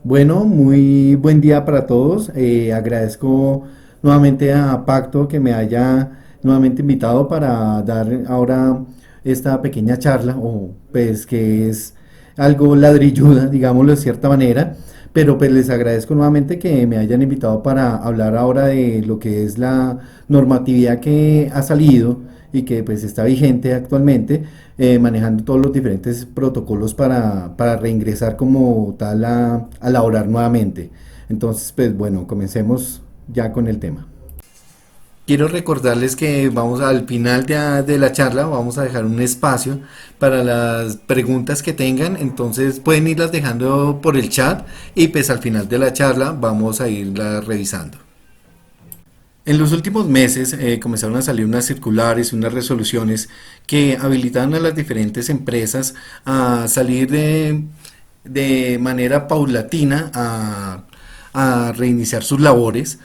Bueno, muy buen día para todos. Agradezco nuevamente a Pacto que me haya nuevamente invitado para dar ahora esta pequeña charla, o pues que es algo ladrilluda, digámoslo de cierta manera, pero pues les agradezco nuevamente que me hayan invitado para hablar ahora de lo que es la normatividad que ha salido y que pues está vigente actualmente, manejando todos los diferentes protocolos para reingresar como tal a laborar nuevamente. Entonces, pues bueno, comencemos ya con el tema. Quiero recordarles que vamos al final de la charla, vamos a dejar un espacio para las preguntas que tengan, entonces pueden irlas dejando por el chat y pues al final de la charla vamos a irlas revisando. En los últimos meses comenzaron a salir unas circulares, unas resoluciones que habilitaban a las diferentes empresas a salir de manera paulatina a reiniciar sus labores.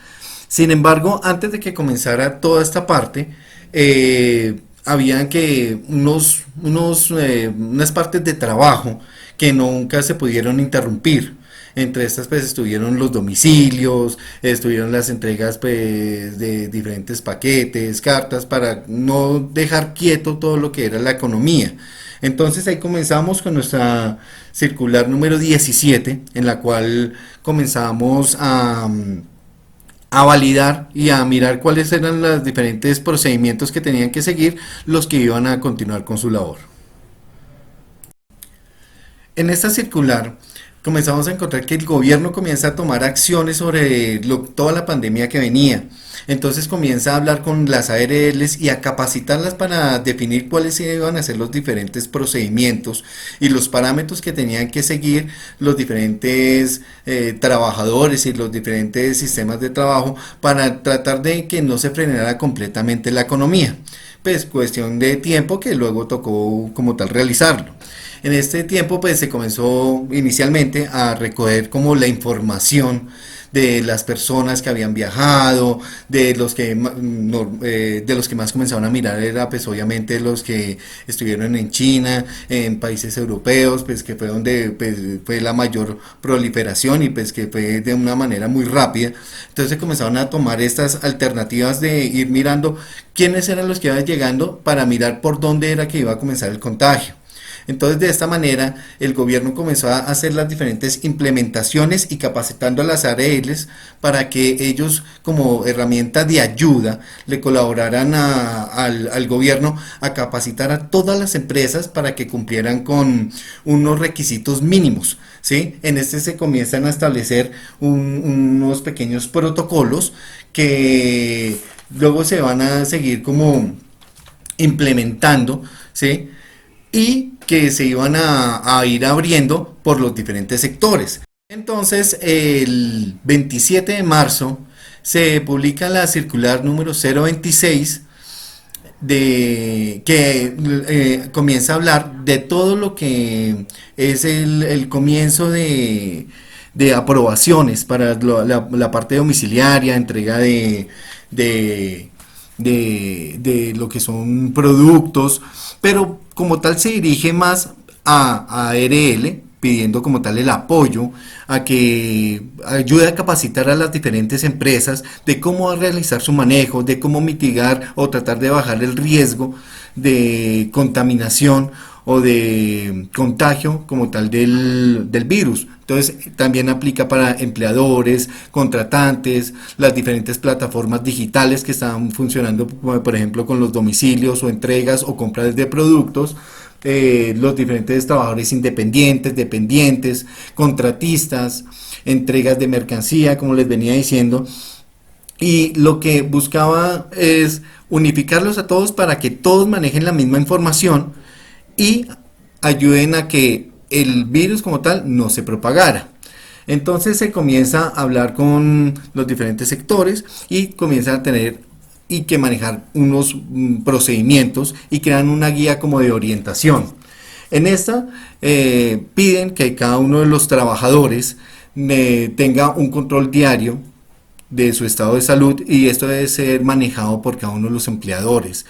Sin embargo, antes de que comenzara toda esta parte, habían que unas partes de trabajo que nunca se pudieron interrumpir. Entre estas pues estuvieron los domicilios, estuvieron las entregas pues de diferentes paquetes, cartas, para no dejar quieto todo lo que era la economía. Entonces ahí comenzamos con nuestra circular número 17, en la cual comenzamos a validar y a mirar cuáles eran los diferentes procedimientos que tenían que seguir los que iban a continuar con su labor. En esta circular comenzamos a encontrar que el gobierno comienza a tomar acciones sobre toda la pandemia que venía. Entonces comienza a hablar con las ARLs y a capacitarlas para definir cuáles iban a ser los diferentes procedimientos y los parámetros que tenían que seguir los diferentes trabajadores y los diferentes sistemas de trabajo para tratar de que no se frenara completamente la economía. Pues cuestión de tiempo que luego tocó como tal realizarlo. En este tiempo pues se comenzó inicialmente a recoger como la información de las personas que habían viajado, de los que más comenzaron a mirar era pues obviamente los que estuvieron en China, en países europeos, pues que fue donde pues, fue la mayor proliferación y pues que fue de una manera muy rápida. Entonces comenzaron a tomar estas alternativas de ir mirando quiénes eran los que iban llegando para mirar por dónde era que iba a comenzar el contagio. Entonces, de esta manera, el gobierno comenzó a hacer las diferentes implementaciones y capacitando a las ARLs para que ellos, como herramienta de ayuda, le colaboraran al gobierno a capacitar a todas las empresas para que cumplieran con unos requisitos mínimos. ¿Sí? En este se comienzan a establecer unos pequeños protocolos que luego se van a seguir como implementando, ¿sí? Y que se iban a ir abriendo por los diferentes sectores. Entonces, el 27 de marzo se publica la circular número 026 que comienza a hablar de todo lo que es el comienzo de aprobaciones para la parte domiciliaria, entrega de, de lo que son productos, pero como tal se dirige más a ARL, pidiendo como tal el apoyo a que ayude a capacitar a las diferentes empresas de cómo realizar su manejo, de cómo mitigar o tratar de bajar el riesgo de contaminación o de contagio como tal del virus. Entonces también aplica para empleadores, contratantes, las diferentes plataformas digitales que están funcionando, por ejemplo, con los domicilios o entregas o compras de productos, los diferentes trabajadores independientes, dependientes, contratistas, entregas de mercancía, como les venía diciendo. Y lo que buscaba es unificarlos a todos para que todos manejen la misma información y ayuden a que el virus como tal no se propagara. Entonces se comienza a hablar con los diferentes sectores y comienzan a tener y que manejar unos procedimientos y crean una guía como de orientación. En esta piden que cada uno de los trabajadores tenga un control diario de su estado de salud y esto debe ser manejado por cada uno de los empleadores.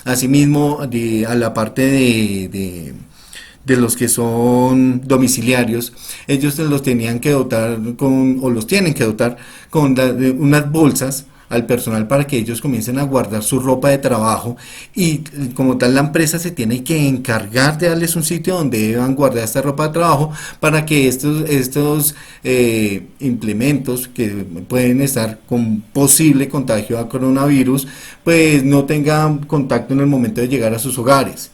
Asimismo, a la parte de los que son domiciliarios, ellos los tenían que dotar con, o los tienen que dotar con de unas bolsas al personal para que ellos comiencen a guardar su ropa de trabajo y como tal la empresa se tiene que encargar de darles un sitio donde deban guardar esta ropa de trabajo para que estos implementos que pueden estar con posible contagio a coronavirus pues no tengan contacto en el momento de llegar a sus hogares.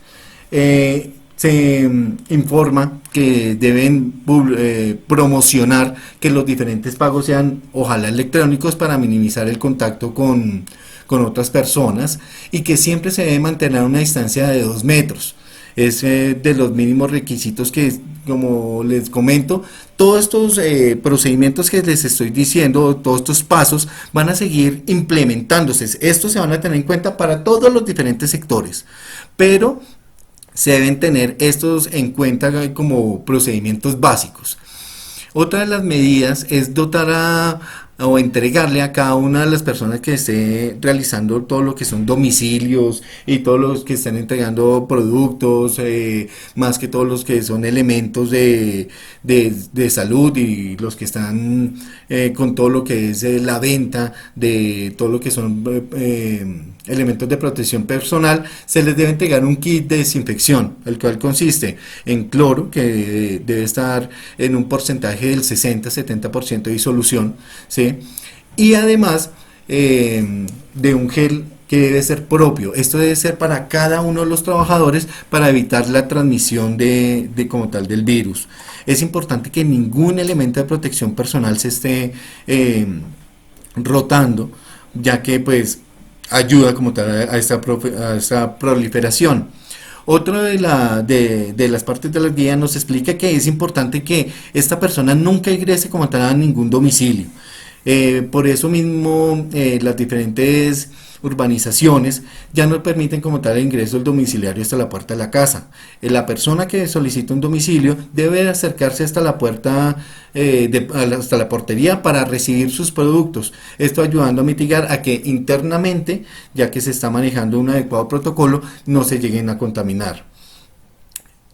Se informa que deben promocionar que los diferentes pagos sean ojalá electrónicos para minimizar el contacto con otras personas y que siempre se debe mantener una distancia de 2 metros. Es de los mínimos requisitos que, como les comento, todos estos procedimientos que les estoy diciendo, todos estos pasos van a seguir implementándose. Estos se van a tener en cuenta para todos los diferentes sectores, pero se deben tener estos en cuenta como procedimientos básicos. Otra de las medidas es dotar o entregarle a cada una de las personas que esté realizando todo lo que son domicilios y todos los que estén entregando productos, más que todos los que son elementos de salud y los que están con todo lo que es la venta de todo lo que son elementos de protección personal, se les debe entregar un kit de desinfección, el cual consiste en cloro, que debe estar en un porcentaje del 60-70% de disolución, ¿sí? Y además de un gel que debe ser propio. Esto debe ser para cada uno de los trabajadores para evitar la transmisión como tal del virus. Es importante que ningún elemento de protección personal se esté rotando, ya que pues ayuda como tal a esta proliferación. Otro de las partes de la guía nos explica que es importante que esta persona nunca ingrese como tal a ningún domicilio. Por eso mismo las diferentes urbanizaciones ya no permiten como tal el ingreso del domiciliario hasta la puerta de la casa. La persona que solicita un domicilio debe acercarse hasta la puerta, hasta la portería para recibir sus productos. Esto ayudando a mitigar a que internamente, ya que se está manejando un adecuado protocolo, no se lleguen a contaminar.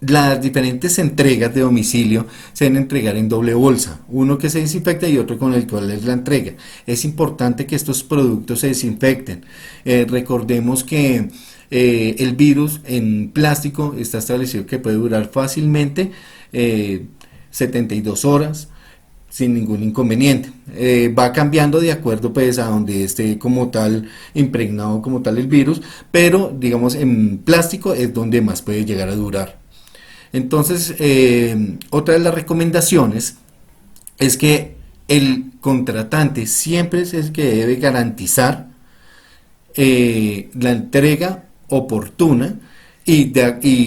Las diferentes entregas de domicilio se deben entregar en doble bolsa, uno que se desinfecta y otro con el cual es la entrega. Es importante que estos productos se desinfecten. Recordemos que el virus en plástico está establecido que puede durar fácilmente 72 horas sin ningún inconveniente. Va cambiando de acuerdo pues a donde esté como tal impregnado como tal el virus, pero digamos en plástico es donde más puede llegar a durar. Entonces, otra de las recomendaciones es que el contratante siempre es el que debe garantizar la entrega oportuna y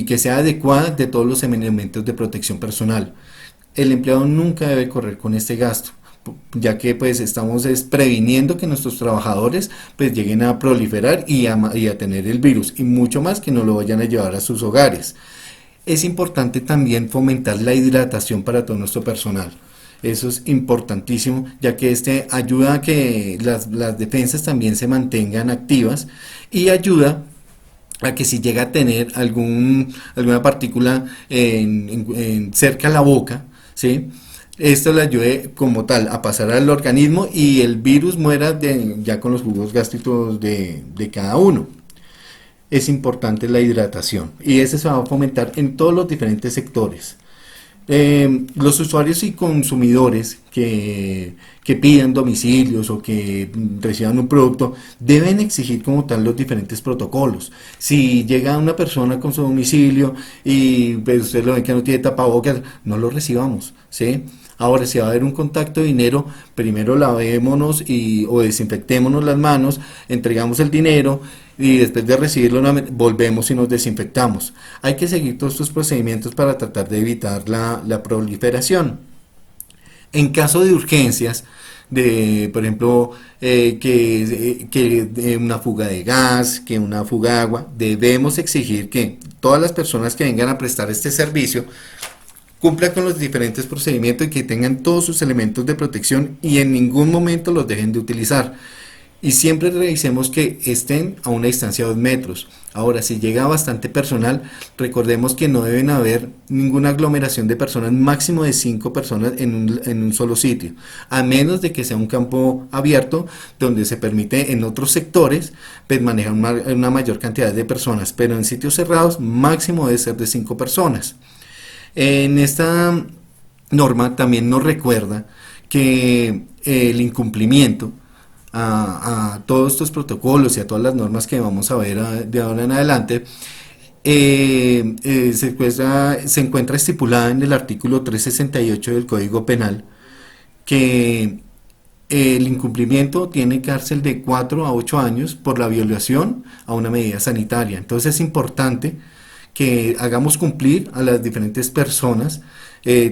que sea adecuada de todos los elementos de protección personal. El empleado nunca debe correr con este gasto, ya que pues estamos previniendo que nuestros trabajadores pues lleguen a proliferar y a tener el virus, y mucho más que no lo vayan a llevar a sus hogares. Es importante también fomentar la hidratación para todo nuestro personal. Eso es importantísimo, ya que ayuda a que las defensas también se mantengan activas y ayuda a que si llega a tener alguna partícula cerca a la boca, ¿sí? Esto le ayude como tal a pasar al organismo y el virus muera ya con los jugos gástricos de cada uno. Es importante la hidratación y eso se va a fomentar en todos los diferentes sectores. Los usuarios y consumidores que pidan domicilios o que reciban un producto deben exigir como tal los diferentes protocolos. Si llega una persona con su domicilio y pues, usted lo ve que no tiene tapabocas, no lo recibamos, ¿sí? Ahora, si va a haber un contacto de dinero, primero lavémonos o desinfectémonos las manos, entregamos el dinero y después de recibirlo volvemos y nos desinfectamos. Hay que seguir todos estos procedimientos para tratar de evitar la proliferación. En caso de urgencias, por ejemplo, que una fuga de gas, que una fuga de agua, debemos exigir que todas las personas que vengan a prestar este servicio cumplan con los diferentes procedimientos y que tengan todos sus elementos de protección y en ningún momento los dejen de utilizar. y siempre revisemos que estén a una distancia de 2 metros. Ahora, si llega bastante personal, recordemos que no deben haber ninguna aglomeración de personas, máximo de 5 personas en un solo sitio, a menos de que sea un campo abierto donde se permite en otros sectores pues, manejar una mayor cantidad de personas, pero en sitios cerrados máximo debe ser de 5 personas. En esta norma también nos recuerda que el incumplimiento a todos estos protocolos y a todas las normas que vamos a ver de ahora en adelante, se encuentra estipulada en el artículo 368 del Código Penal que el incumplimiento tiene cárcel de 4 a 8 años por la violación a una medida sanitaria. Entonces es importante que hagamos cumplir a las diferentes personas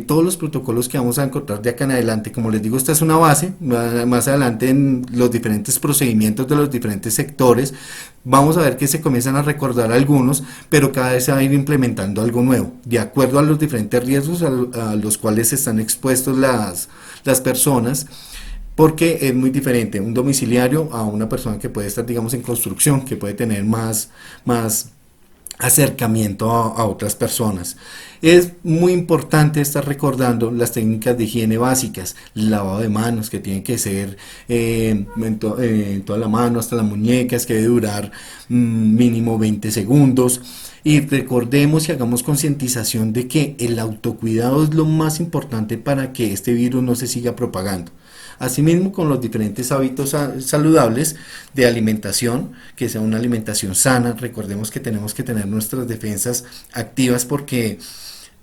todos los protocolos que vamos a encontrar de acá en adelante. Como les digo, esta es una base, más adelante en los diferentes procedimientos de los diferentes sectores vamos a ver que se comienzan a recordar algunos, pero cada vez se va a ir implementando algo nuevo, de acuerdo a los diferentes riesgos a los cuales están expuestos las personas, porque es muy diferente un domiciliario a una persona que puede estar, digamos, en construcción, que puede tener más acercamiento a otras personas. Es muy importante estar recordando las técnicas de higiene básicas, lavado de manos que tiene que ser en toda la mano hasta las muñecas, que debe durar mínimo 20 segundos. Y recordemos y hagamos concientización de que el autocuidado es lo más importante para que este virus no se siga propagando. Asimismo, con los diferentes hábitos saludables de alimentación, que sea una alimentación sana. Recordemos que tenemos que tener nuestras defensas activas porque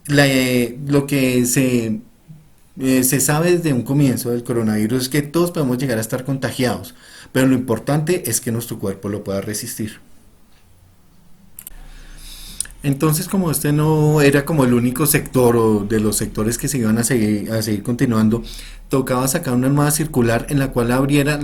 lo que se sabe desde un comienzo del coronavirus es que todos podemos llegar a estar contagiados, pero lo importante es que nuestro cuerpo lo pueda resistir. Entonces, como este no era como el único sector o de los sectores que se iban a seguir continuando, tocaba sacar una nueva circular en la cual abriera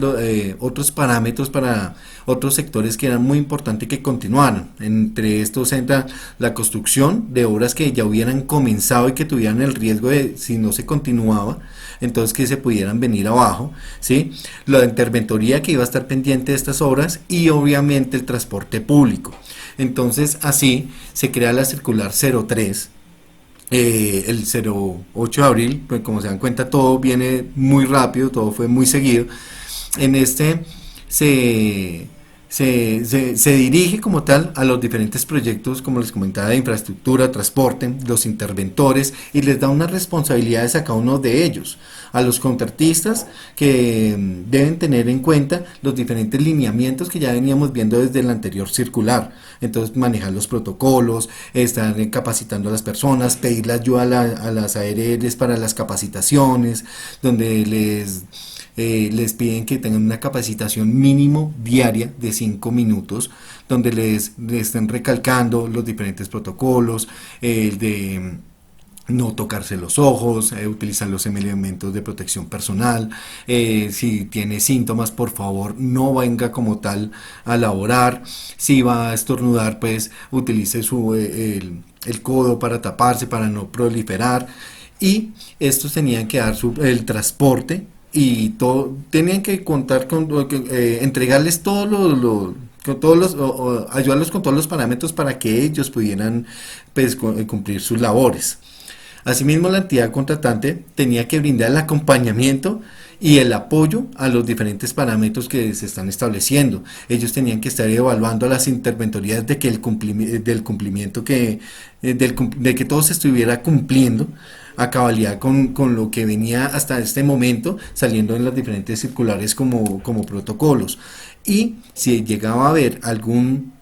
otros parámetros para otros sectores que eran muy importantes que continuaran. Entre estos entra la construcción de obras que ya hubieran comenzado y que tuvieran el riesgo de, si no se continuaba, entonces que se pudieran venir abajo, ¿sí? La interventoría que iba a estar pendiente de estas obras y obviamente el transporte público. Entonces así se crea la circular 03 el 08 de abril, pues como se dan cuenta todo viene muy rápido, todo fue muy seguido. En este se, se dirige como tal a los diferentes proyectos, como les comentaba, de infraestructura, transporte, los interventores, y les da unas responsabilidades a cada uno de ellos. A los contratistas que deben tener en cuenta los diferentes lineamientos que ya veníamos viendo desde el anterior circular. Entonces manejar los protocolos, estar capacitando a las personas, pedir la ayuda a las ARLs para las capacitaciones, donde les piden que tengan una capacitación mínimo diaria de 5 minutos, donde les estén recalcando los diferentes protocolos, de no tocarse los ojos, utilizar los elementos de protección personal, si tiene síntomas por favor no venga como tal a laborar, si va a estornudar pues utilice el codo para taparse, para no proliferar, y estos tenían que dar el transporte y todo, tenían que contar con, entregarles todos con todos ayudarlos con todos los parámetros para que ellos pudieran pues, cumplir sus labores. Asimismo, la entidad contratante tenía que brindar el acompañamiento y el apoyo a los diferentes parámetros que se están estableciendo. Ellos tenían que estar evaluando las interventorías de que del cumplimiento de que todo se estuviera cumpliendo a cabalidad con lo que venía hasta este momento saliendo en las diferentes circulares como protocolos. Y si llegaba a haber algún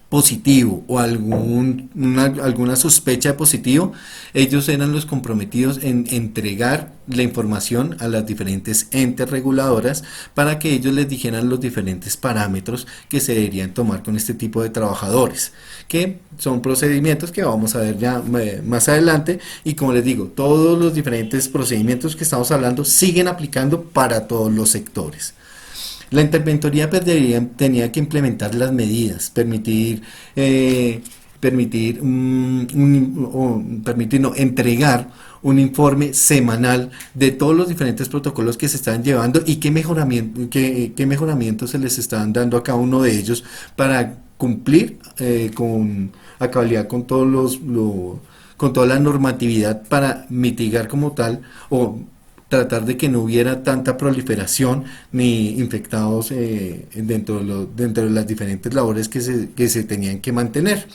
positivo o alguna sospecha de positivo, ellos eran los comprometidos en entregar la información a las diferentes entes reguladoras para que ellos les dijeran los diferentes parámetros que se deberían tomar con este tipo de trabajadores, que son procedimientos que vamos a ver ya más adelante, y como les digo, todos los diferentes procedimientos que estamos hablando siguen aplicando para todos los sectores. La interventoría pues, tenía que implementar las medidas, permitir no, entregar un informe semanal de todos los diferentes protocolos que se están llevando y qué mejoramientos se les están dando a cada uno de ellos para cumplir con a cabalidad con con toda la normatividad para mitigar como tal o tratar de que no hubiera tanta proliferación ni infectados dentro de las diferentes labores que se tenían que mantener.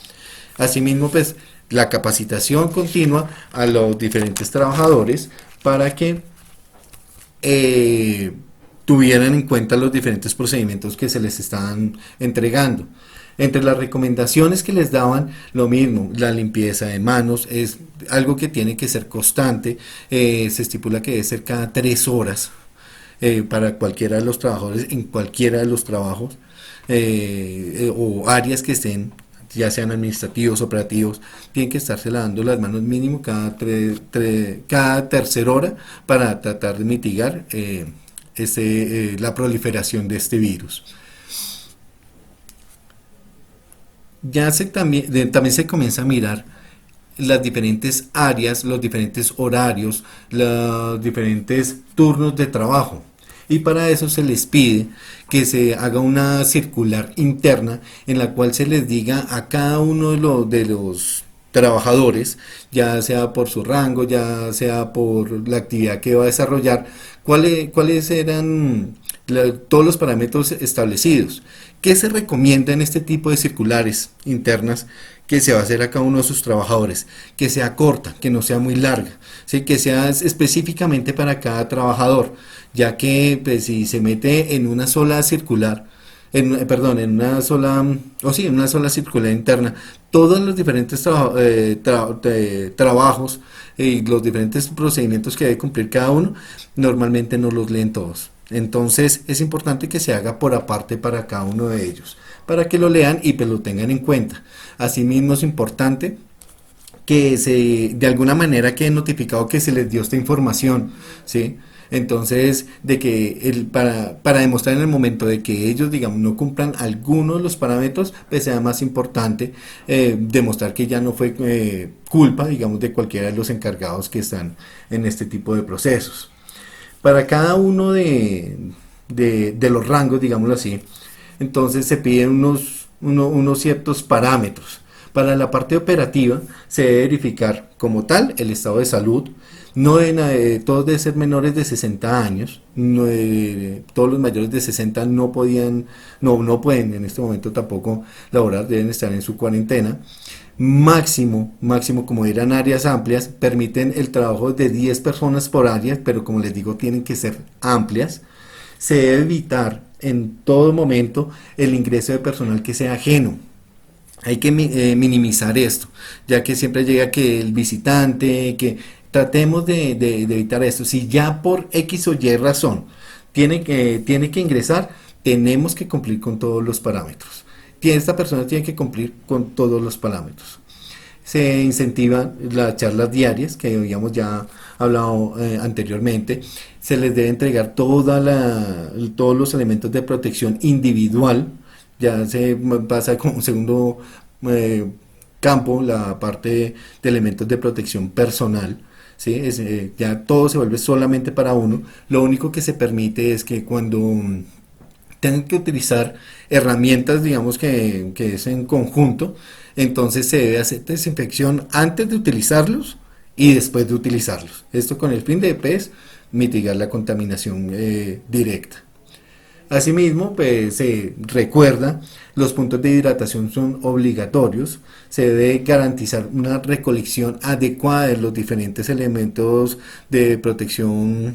Asimismo, pues la capacitación continua a los diferentes trabajadores para que tuvieran en cuenta los diferentes procedimientos que se les estaban entregando. Entre las recomendaciones que les daban, lo mismo, la limpieza de manos es algo que tiene que ser constante, se estipula que debe ser cada 3 horas para cualquiera de los trabajadores en cualquiera de los trabajos o áreas que estén, ya sean administrativos, operativos, tienen que estarse lavando las manos mínimo cada tercera hora para tratar de mitigar la proliferación de este virus. También se comienza a mirar las diferentes áreas, los diferentes horarios, los diferentes turnos de trabajo. Y para eso se les pide que se haga una circular interna en la cual se les diga a cada uno de los trabajadores, ya sea por su rango, ya sea por la actividad que va a desarrollar, cuáles eran todos los parámetros establecidos. ¿Qué se recomienda en este tipo de circulares internas que se va a hacer a cada uno de sus trabajadores? Que sea corta, que no sea muy larga, ¿sí? Que sea específicamente para cada trabajador, ya que pues, si se mete en una sola circular, en una sola circular interna, todos los diferentes trabajos y los diferentes procedimientos que debe cumplir cada uno, normalmente no los leen todos. Entonces es importante que se haga por aparte para cada uno de ellos, para que lo lean y pues lo tengan en cuenta. Asimismo es importante que de alguna manera quede notificado que se les dio esta información, ¿sí? Entonces, para demostrar en el momento de que ellos, digamos, no cumplan alguno de los parámetros, pues sea más importante demostrar que ya no fue culpa, digamos, de cualquiera de los encargados que están en este tipo de procesos. Para cada uno de los rangos, digámoslo así, entonces se piden unos ciertos parámetros. Para la parte operativa se debe verificar como tal el estado de salud, todos deben ser menores de 60 años, todos los mayores de 60 no pueden en este momento tampoco laborar, deben estar en su cuarentena. Máximo, como eran áreas amplias, permiten el trabajo de 10 personas por área, pero como les digo, tienen que ser amplias. Se debe evitar en todo momento el ingreso de personal que sea ajeno. Hay que minimizar esto, ya que siempre llega que el visitante, que tratemos de evitar esto. Si ya por X o Y razón tiene que ingresar, tenemos que cumplir con todos los parámetros. Esta persona tiene que cumplir con todos los parámetros. Se incentivan las charlas diarias, que habíamos ya hablado anteriormente. Se les debe entregar todos los elementos de protección individual. Ya se pasa como un segundo campo la parte de elementos de protección personal. ¿Sí? Ya todo se vuelve solamente para uno. Lo único que se permite es que cuando tengan que utilizar herramientas, digamos que es en conjunto, entonces se debe hacer desinfección antes de utilizarlos y después de utilizarlos. Esto con el fin de pues, mitigar la contaminación directa. Asimismo, pues se recuerda, los puntos de hidratación son obligatorios, se debe garantizar una recolección adecuada de los diferentes elementos de protección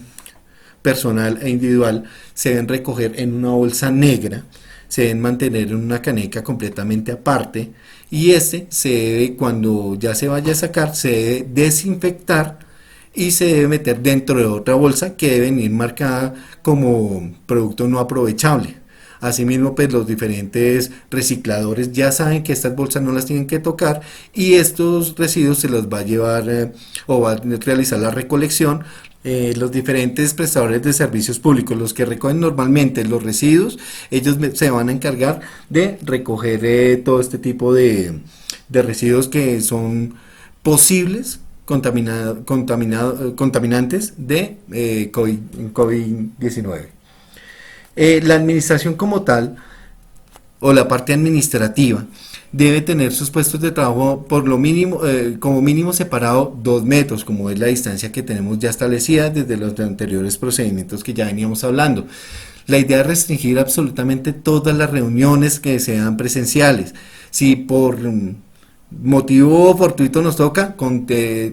personal e individual, se deben recoger en una bolsa negra, se deben mantener en una caneca completamente aparte y se debe, cuando ya se vaya a sacar, se debe desinfectar y se debe meter dentro de otra bolsa que debe venir marcada como producto no aprovechable. Asimismo, pues los diferentes recicladores ya saben que estas bolsas no las tienen que tocar y estos residuos se los va a llevar o va a realizar la recolección los diferentes prestadores de servicios públicos, los que recogen normalmente los residuos, ellos se van a encargar de recoger todo este tipo de residuos que son posibles contaminantes de COVID-19. La administración como tal, o la parte administrativa, debe tener sus puestos de trabajo por lo mínimo, como mínimo separado 2 metros, como es la distancia que tenemos ya establecida desde los anteriores procedimientos que ya veníamos hablando. La idea es restringir absolutamente todas las reuniones que sean presenciales. Si por motivo fortuito nos toca,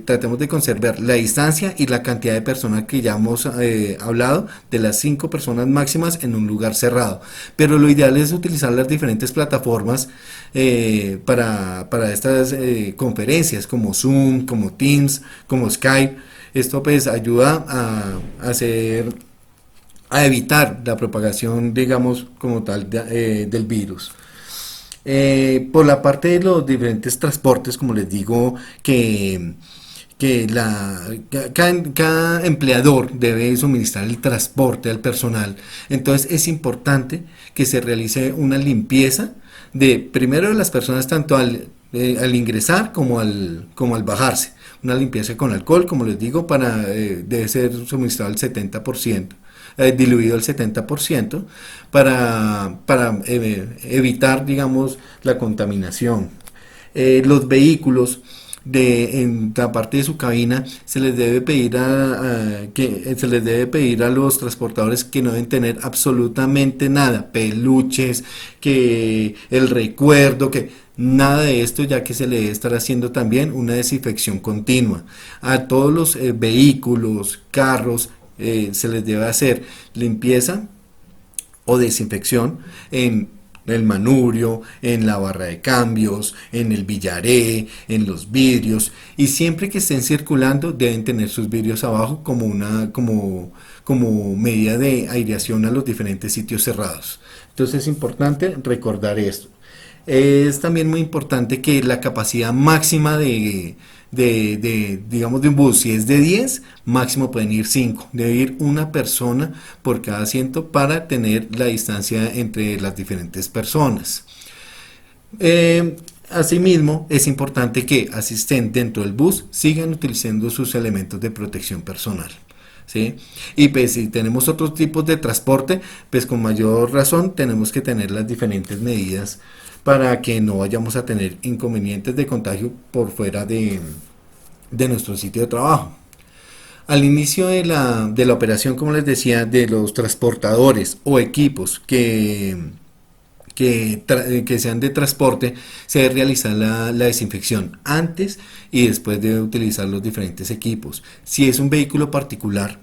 tratemos de conservar la distancia y la cantidad de personas que ya hemos hablado, de las 5 personas máximas en un lugar cerrado. Pero lo ideal es utilizar las diferentes plataformas para estas conferencias, como Zoom, como Teams, como Skype. Esto pues ayuda a evitar la propagación, digamos, como tal, del virus. Por la parte de los diferentes transportes, como les digo, cada empleador debe suministrar el transporte al personal. Entonces es importante que se realice una limpieza de primero de las personas tanto al ingresar como al bajarse. Una limpieza con alcohol, como les digo, debe ser suministrado el 70%. Diluido al 70% para evitar, digamos, la contaminación. Los vehículos en la parte de su cabina se les debe pedir a los transportadores que no deben tener absolutamente nada, peluches, que el recuerdo, que nada de esto, ya que se le debe estar haciendo también una desinfección continua a todos los vehículos, carros. Se les debe hacer limpieza o desinfección en el manubrio, en la barra de cambios, en el billaré, en los vidrios, y siempre que estén circulando deben tener sus vidrios abajo como medida de aireación a los diferentes sitios cerrados. Entonces es importante recordar esto. Es también muy importante que la capacidad máxima digamos, de un bus, si es de 10, máximo pueden ir 5. Debe ir una persona por cada asiento para tener la distancia entre las diferentes personas. Asimismo, es importante que asisten dentro del bus sigan utilizando sus elementos de protección personal. ¿Sí? Y pues si tenemos otros tipos de transporte, pues con mayor razón tenemos que tener las diferentes medidas para que no vayamos a tener inconvenientes de contagio por fuera de nuestro sitio de trabajo. Al inicio de la operación, como les decía, de los transportadores o equipos que sean de transporte, se debe realizar la desinfección antes y después de utilizar los diferentes equipos. Si es un vehículo particular,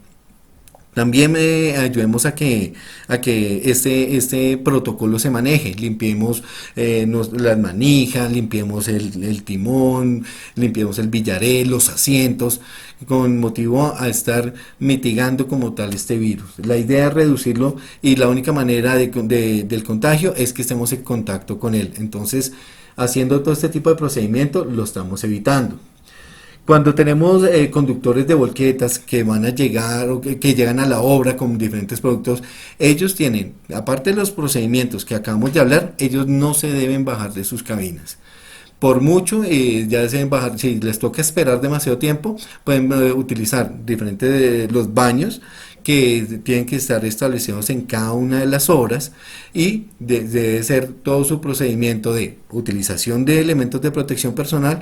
también ayudemos a que este protocolo se maneje. Limpiemos las manijas, limpiemos el timón, limpiemos el billaré, los asientos, con motivo a estar mitigando como tal este virus. La idea es reducirlo y la única manera del contagio es que estemos en contacto con él. Entonces, haciendo todo este tipo de procedimientos, lo estamos evitando. Cuando tenemos conductores de volquetas que van a llegar o que llegan a la obra con diferentes productos, ellos tienen, aparte de los procedimientos que acabamos de hablar, ellos no se deben bajar de sus cabinas. Por mucho, ya se deben bajar, si les toca esperar demasiado tiempo, pueden utilizar diferentes los baños que tienen que estar establecidos en cada una de las obras y debe ser todo su procedimiento de utilización de elementos de protección personal.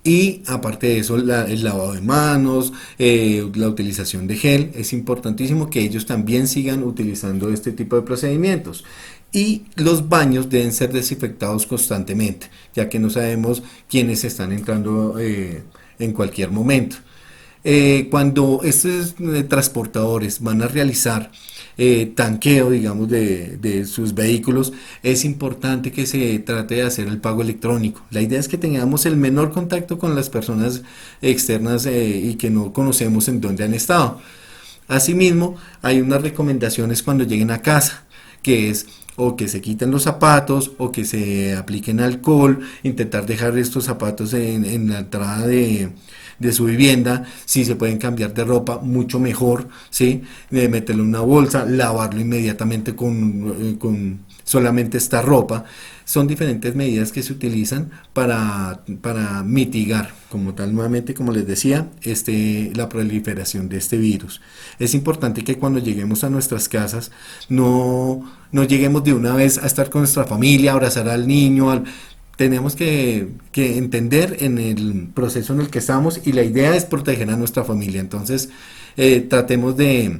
Y aparte de eso, el lavado de manos, la utilización de gel, es importantísimo que ellos también sigan utilizando este tipo de procedimientos. Y los baños deben ser desinfectados constantemente, ya que no sabemos quiénes están entrando en cualquier momento. Cuando estos transportadores van a realizar tanqueo, digamos, de sus vehículos, es importante que se trate de hacer el pago electrónico. La idea es que tengamos el menor contacto con las personas externas y que no conocemos en dónde han estado. Asimismo, hay unas recomendaciones cuando lleguen a casa, que es o que se quiten los zapatos o que se apliquen alcohol, intentar dejar estos zapatos en la entrada de su vivienda. Si se pueden cambiar de ropa, mucho mejor, ¿sí? Meterlo en una bolsa, lavarlo inmediatamente con solamente esta ropa. Son diferentes medidas que se utilizan para mitigar, como tal, nuevamente, como les decía, la proliferación de este virus. Es importante que cuando lleguemos a nuestras casas no lleguemos de una vez a estar con nuestra familia, abrazar al niño, tenemos que entender en el proceso en el que estamos y la idea es proteger a nuestra familia. Entonces, tratemos de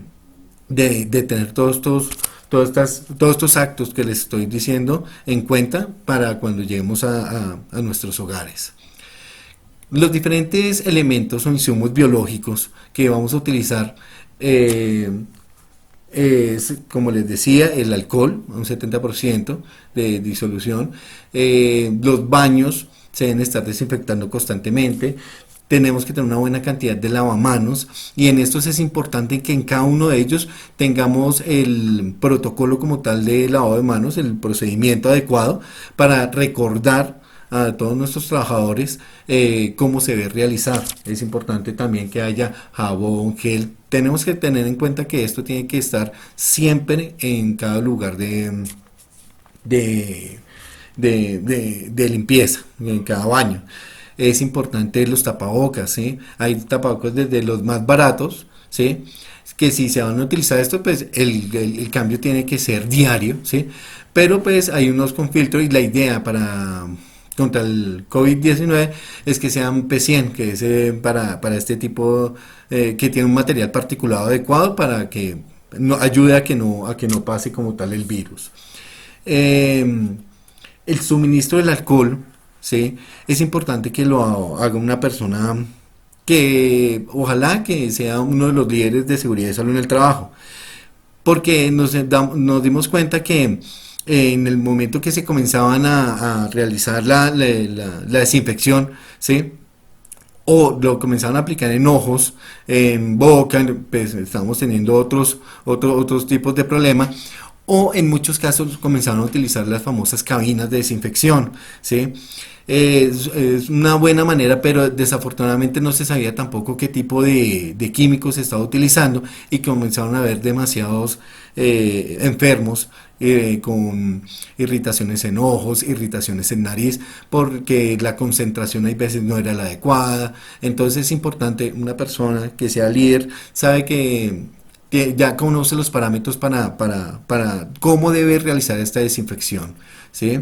tener todos estos actos que les estoy diciendo en cuenta para cuando lleguemos a nuestros hogares. Los diferentes elementos o insumos biológicos que vamos a utilizar eh, es, como les decía, el alcohol, un 70% de disolución. Los baños se deben estar desinfectando constantemente. Tenemos que tener una buena cantidad de lavamanos y en estos es importante que en cada uno de ellos tengamos el protocolo como tal de lavado de manos, el procedimiento adecuado para recordar a todos nuestros trabajadores cómo se debe realizar. Es importante también que haya jabón, gel. Tenemos que tener en cuenta que esto tiene que estar siempre en cada lugar de, de limpieza, en cada baño. Es importante los tapabocas, ¿sí? Hay tapabocas desde los más baratos, ¿sí? Que si se van a utilizar esto, pues el cambio tiene que ser diario, ¿sí? Pero pues hay unos con filtro y la idea para contra el COVID-19 es que sean P100, que es para este tipo, que tiene un material particulado adecuado para que no, ayude a que no pase como tal el virus. Eh, el suministro del alcohol, ¿sí? Es importante que lo haga una persona que ojalá que sea uno de los líderes de seguridad y salud en el trabajo, porque nos dimos cuenta que en el momento que se comenzaban a realizar la desinfección, ¿sí? O lo comenzaban a aplicar en ojos, en boca, pues estamos teniendo otros tipos de problemas, o en muchos casos comenzaron a utilizar las famosas cabinas de desinfección, ¿sí? Es una buena manera, pero desafortunadamente no se sabía tampoco qué tipo de químicos se estaba utilizando y comenzaron a haber demasiados enfermos con irritaciones en ojos, irritaciones en nariz, porque la concentración hay veces no era la adecuada. Entonces es importante una persona que sea líder, sabe que ya conoce los parámetros para cómo debe realizar esta desinfección, ¿sí?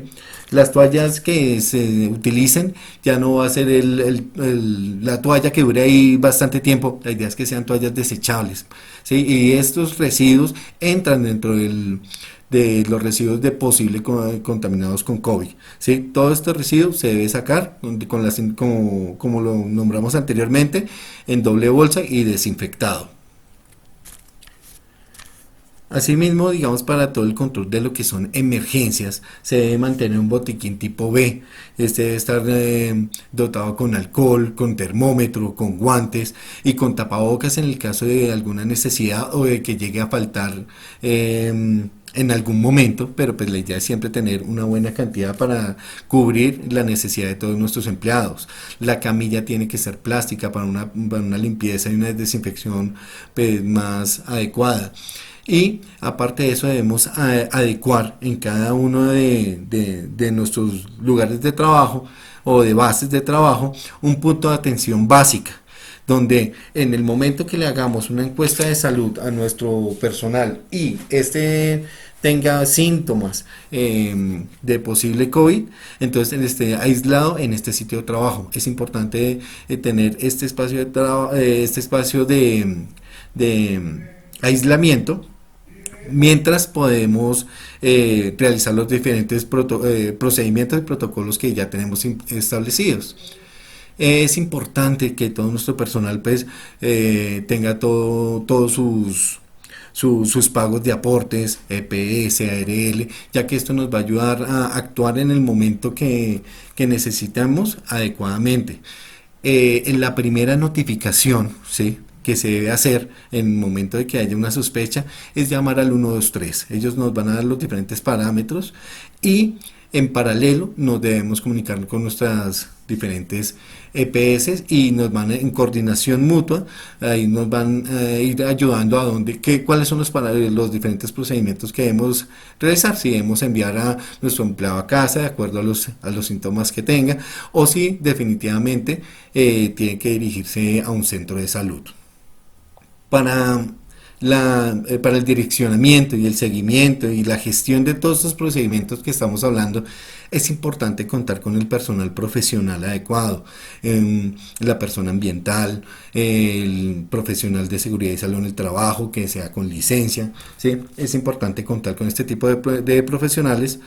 Las toallas que se utilicen ya no va a ser la toalla que dure ahí bastante tiempo, la idea es que sean toallas desechables, ¿sí? Y estos residuos entran dentro de los residuos de posible contaminados con COVID, ¿sí? Todo este residuo se debe sacar como lo nombramos anteriormente, en doble bolsa y desinfectado. Asimismo, digamos, para todo el control de lo que son emergencias, se debe mantener un botiquín tipo B. Este debe estar dotado con alcohol, con termómetro, con guantes y con tapabocas en el caso de alguna necesidad o de que llegue a faltar en algún momento, pero pues la idea es siempre tener una buena cantidad para cubrir la necesidad de todos nuestros empleados. La camilla tiene que ser plástica para una limpieza y una desinfección pues, más adecuada. Y aparte de eso debemos adecuar en cada uno de nuestros lugares de trabajo o de bases de trabajo un punto de atención básica, donde en el momento que le hagamos una encuesta de salud a nuestro personal y este tenga síntomas de posible COVID, entonces esté aislado en este sitio de trabajo. Es importante tener este espacio de aislamiento mientras podemos realizar los diferentes procedimientos y protocolos que ya tenemos establecidos. Es importante que todo nuestro personal pues tenga todos sus pagos de aportes, EPS, ARL, ya que esto nos va a ayudar a actuar en el momento que necesitamos adecuadamente. En la primera notificación, ¿sí? Que se debe hacer en el momento de que haya una sospecha es llamar al 123. Ellos nos van a dar los diferentes parámetros y en paralelo nos debemos comunicar con diferentes EPS y nos van en coordinación mutua, ahí nos van a ir ayudando a cuáles son los diferentes procedimientos que debemos realizar, si debemos enviar a nuestro empleado a casa de acuerdo a los síntomas que tenga, o si definitivamente tiene que dirigirse a un centro de salud. Para para el direccionamiento y el seguimiento y la gestión de todos estos procedimientos que estamos hablando, es importante contar con el personal profesional adecuado, la persona ambiental, el profesional de seguridad y salud en el trabajo, que sea con licencia, ¿sí? Es importante contar con este tipo de profesionales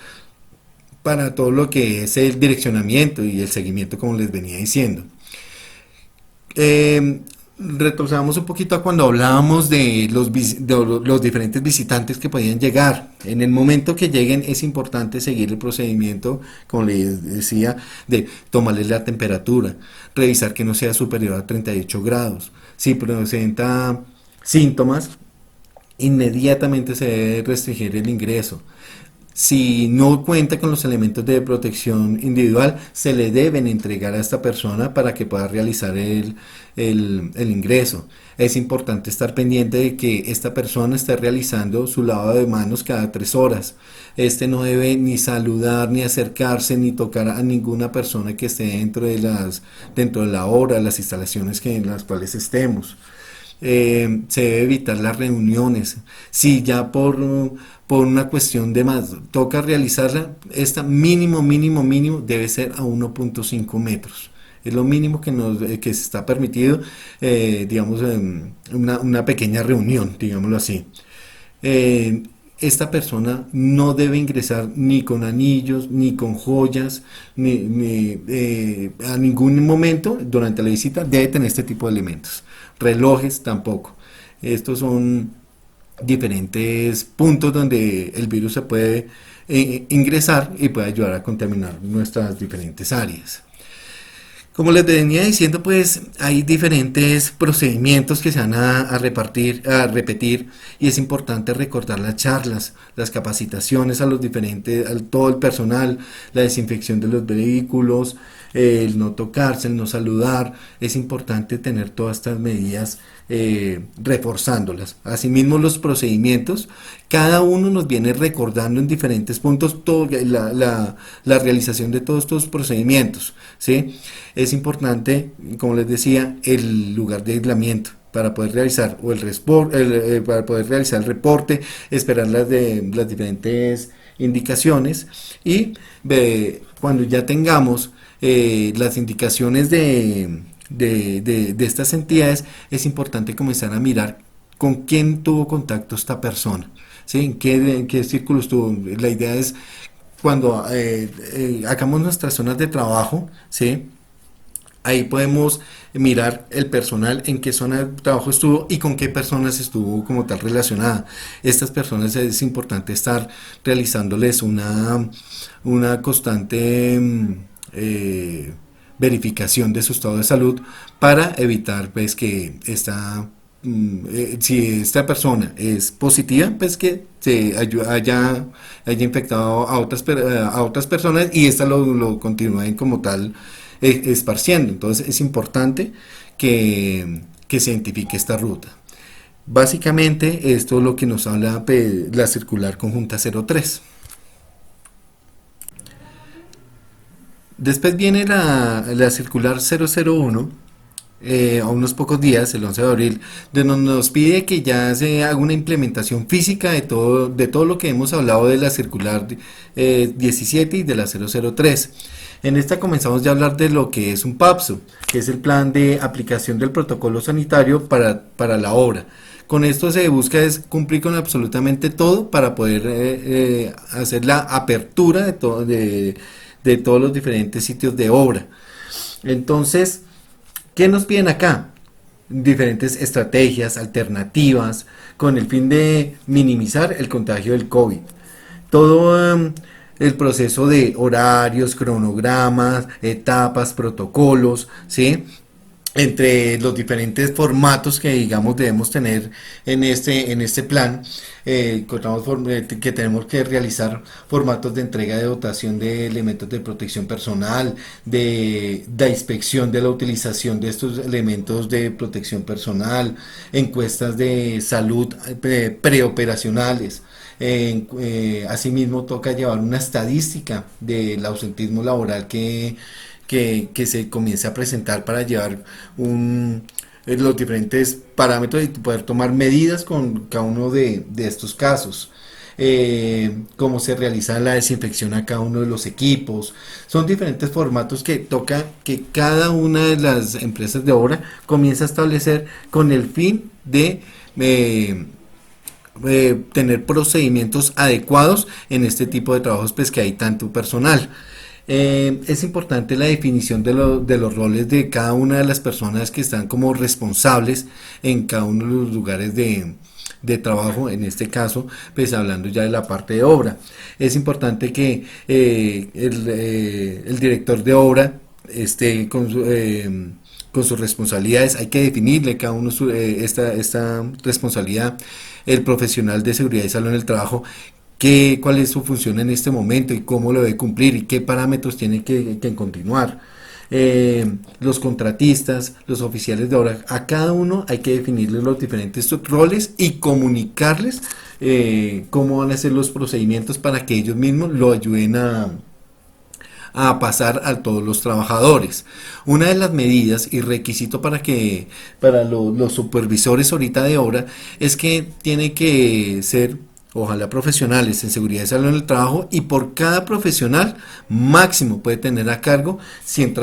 para todo lo que es el direccionamiento y el seguimiento, como les venía diciendo. Eh, Retrocedamos un poquito a cuando hablábamos de los diferentes visitantes que podían llegar. En el momento que lleguen es importante seguir el procedimiento, como les decía, de tomarles la temperatura, revisar que no sea superior a 38 grados. Si presenta síntomas, inmediatamente se debe restringir el ingreso. Si no cuenta con los elementos de protección individual, se le deben entregar a esta persona para que pueda realizar el ingreso. Es importante estar pendiente de que esta persona esté realizando su lavado de manos cada 3 horas. Este no debe ni saludar, ni acercarse, ni tocar a ninguna persona que esté dentro de la hora, las instalaciones en las cuales estemos. Se debe evitar las reuniones. Si ya por una cuestión de más toca realizarla, esta mínimo debe ser a 1.5 metros. Es lo mínimo que se está permitido, digamos, una pequeña reunión, digámoslo así. Esta persona no debe ingresar ni con anillos, ni con joyas, a ningún momento durante la visita debe tener este tipo de elementos. Relojes tampoco. Estos son diferentes puntos donde el virus se puede ingresar y puede ayudar a contaminar nuestras diferentes áreas. Como les venía diciendo, pues hay diferentes procedimientos que se van a repetir, y es importante recordar las charlas, las capacitaciones a todo el personal, la desinfección de los vehículos, el no tocarse, el no saludar. Es importante tener todas estas medidas, reforzándolas. Asimismo, los procedimientos, cada uno nos viene recordando en diferentes puntos la realización de todos estos procedimientos, ¿sí? Es importante, como les decía, el lugar de aislamiento para poder realizar para poder realizar el reporte, esperar las diferentes indicaciones, y cuando ya tengamos las indicaciones de estas entidades, es importante comenzar a mirar con quién tuvo contacto esta persona, ¿sí? En qué círculo estuvo. La idea es cuando hagamos nuestras zonas de trabajo, ¿sí? Ahí podemos mirar el personal en qué zona de trabajo estuvo y con qué personas estuvo como tal relacionada. Estas personas es importante estar realizándoles una constante verificación de su estado de salud para evitar, pues, que si esta persona es positiva, pues que haya infectado a otras personas, y esta lo continúen como tal esparciendo. Entonces es importante que se identifique esta ruta. Básicamente esto es lo que nos habla la circular conjunta 03. Después viene la circular 001, a unos pocos días, el 11 de abril, donde nos pide que ya se haga una implementación física de todo lo que hemos hablado de la circular 17 y de la 003. En esta comenzamos ya a hablar de lo que es un PAPSO, que es el plan de aplicación del protocolo sanitario para la obra. Con esto se busca es cumplir con absolutamente todo para poder hacer la apertura de todos los diferentes sitios de obra. Entonces, ¿qué nos piden acá? Diferentes estrategias, alternativas, con el fin de minimizar el contagio del COVID. Todo el proceso de horarios, cronogramas, etapas, protocolos, ¿sí? entre los diferentes formatos que digamos debemos tener en este plan, que tenemos que realizar formatos de entrega de dotación de elementos de protección personal, de inspección de la utilización de estos elementos de protección personal, encuestas de salud preoperacionales. Asimismo, toca llevar una estadística del ausentismo laboral que se comience a presentar para llevar los diferentes parámetros y poder tomar medidas con cada uno de estos casos. Cómo se realiza la desinfección a cada uno de los equipos. Son diferentes formatos que toca que cada una de las empresas de obra comience a establecer con el fin de tener procedimientos adecuados en este tipo de trabajos, pues que hay tanto personal. Es importante la definición de los roles de cada una de las personas que están como responsables en cada uno de los lugares de trabajo, en este caso, pues hablando ya de la parte de obra. Es importante que el director de obra esté con sus responsabilidades. Hay que definirle cada uno esta responsabilidad. El profesional de seguridad y salud en el trabajo, cuál es su función en este momento y cómo lo debe cumplir y qué parámetros tiene que continuar. Los contratistas, los oficiales de obra, a cada uno hay que definirles los diferentes roles y comunicarles cómo van a ser los procedimientos para que ellos mismos lo ayuden a pasar a todos los trabajadores. Una de las medidas y requisito para los supervisores ahorita de obra es que tiene que ser, ojalá, profesionales en seguridad y salud en el trabajo, y por cada profesional máximo puede tener a cargo 100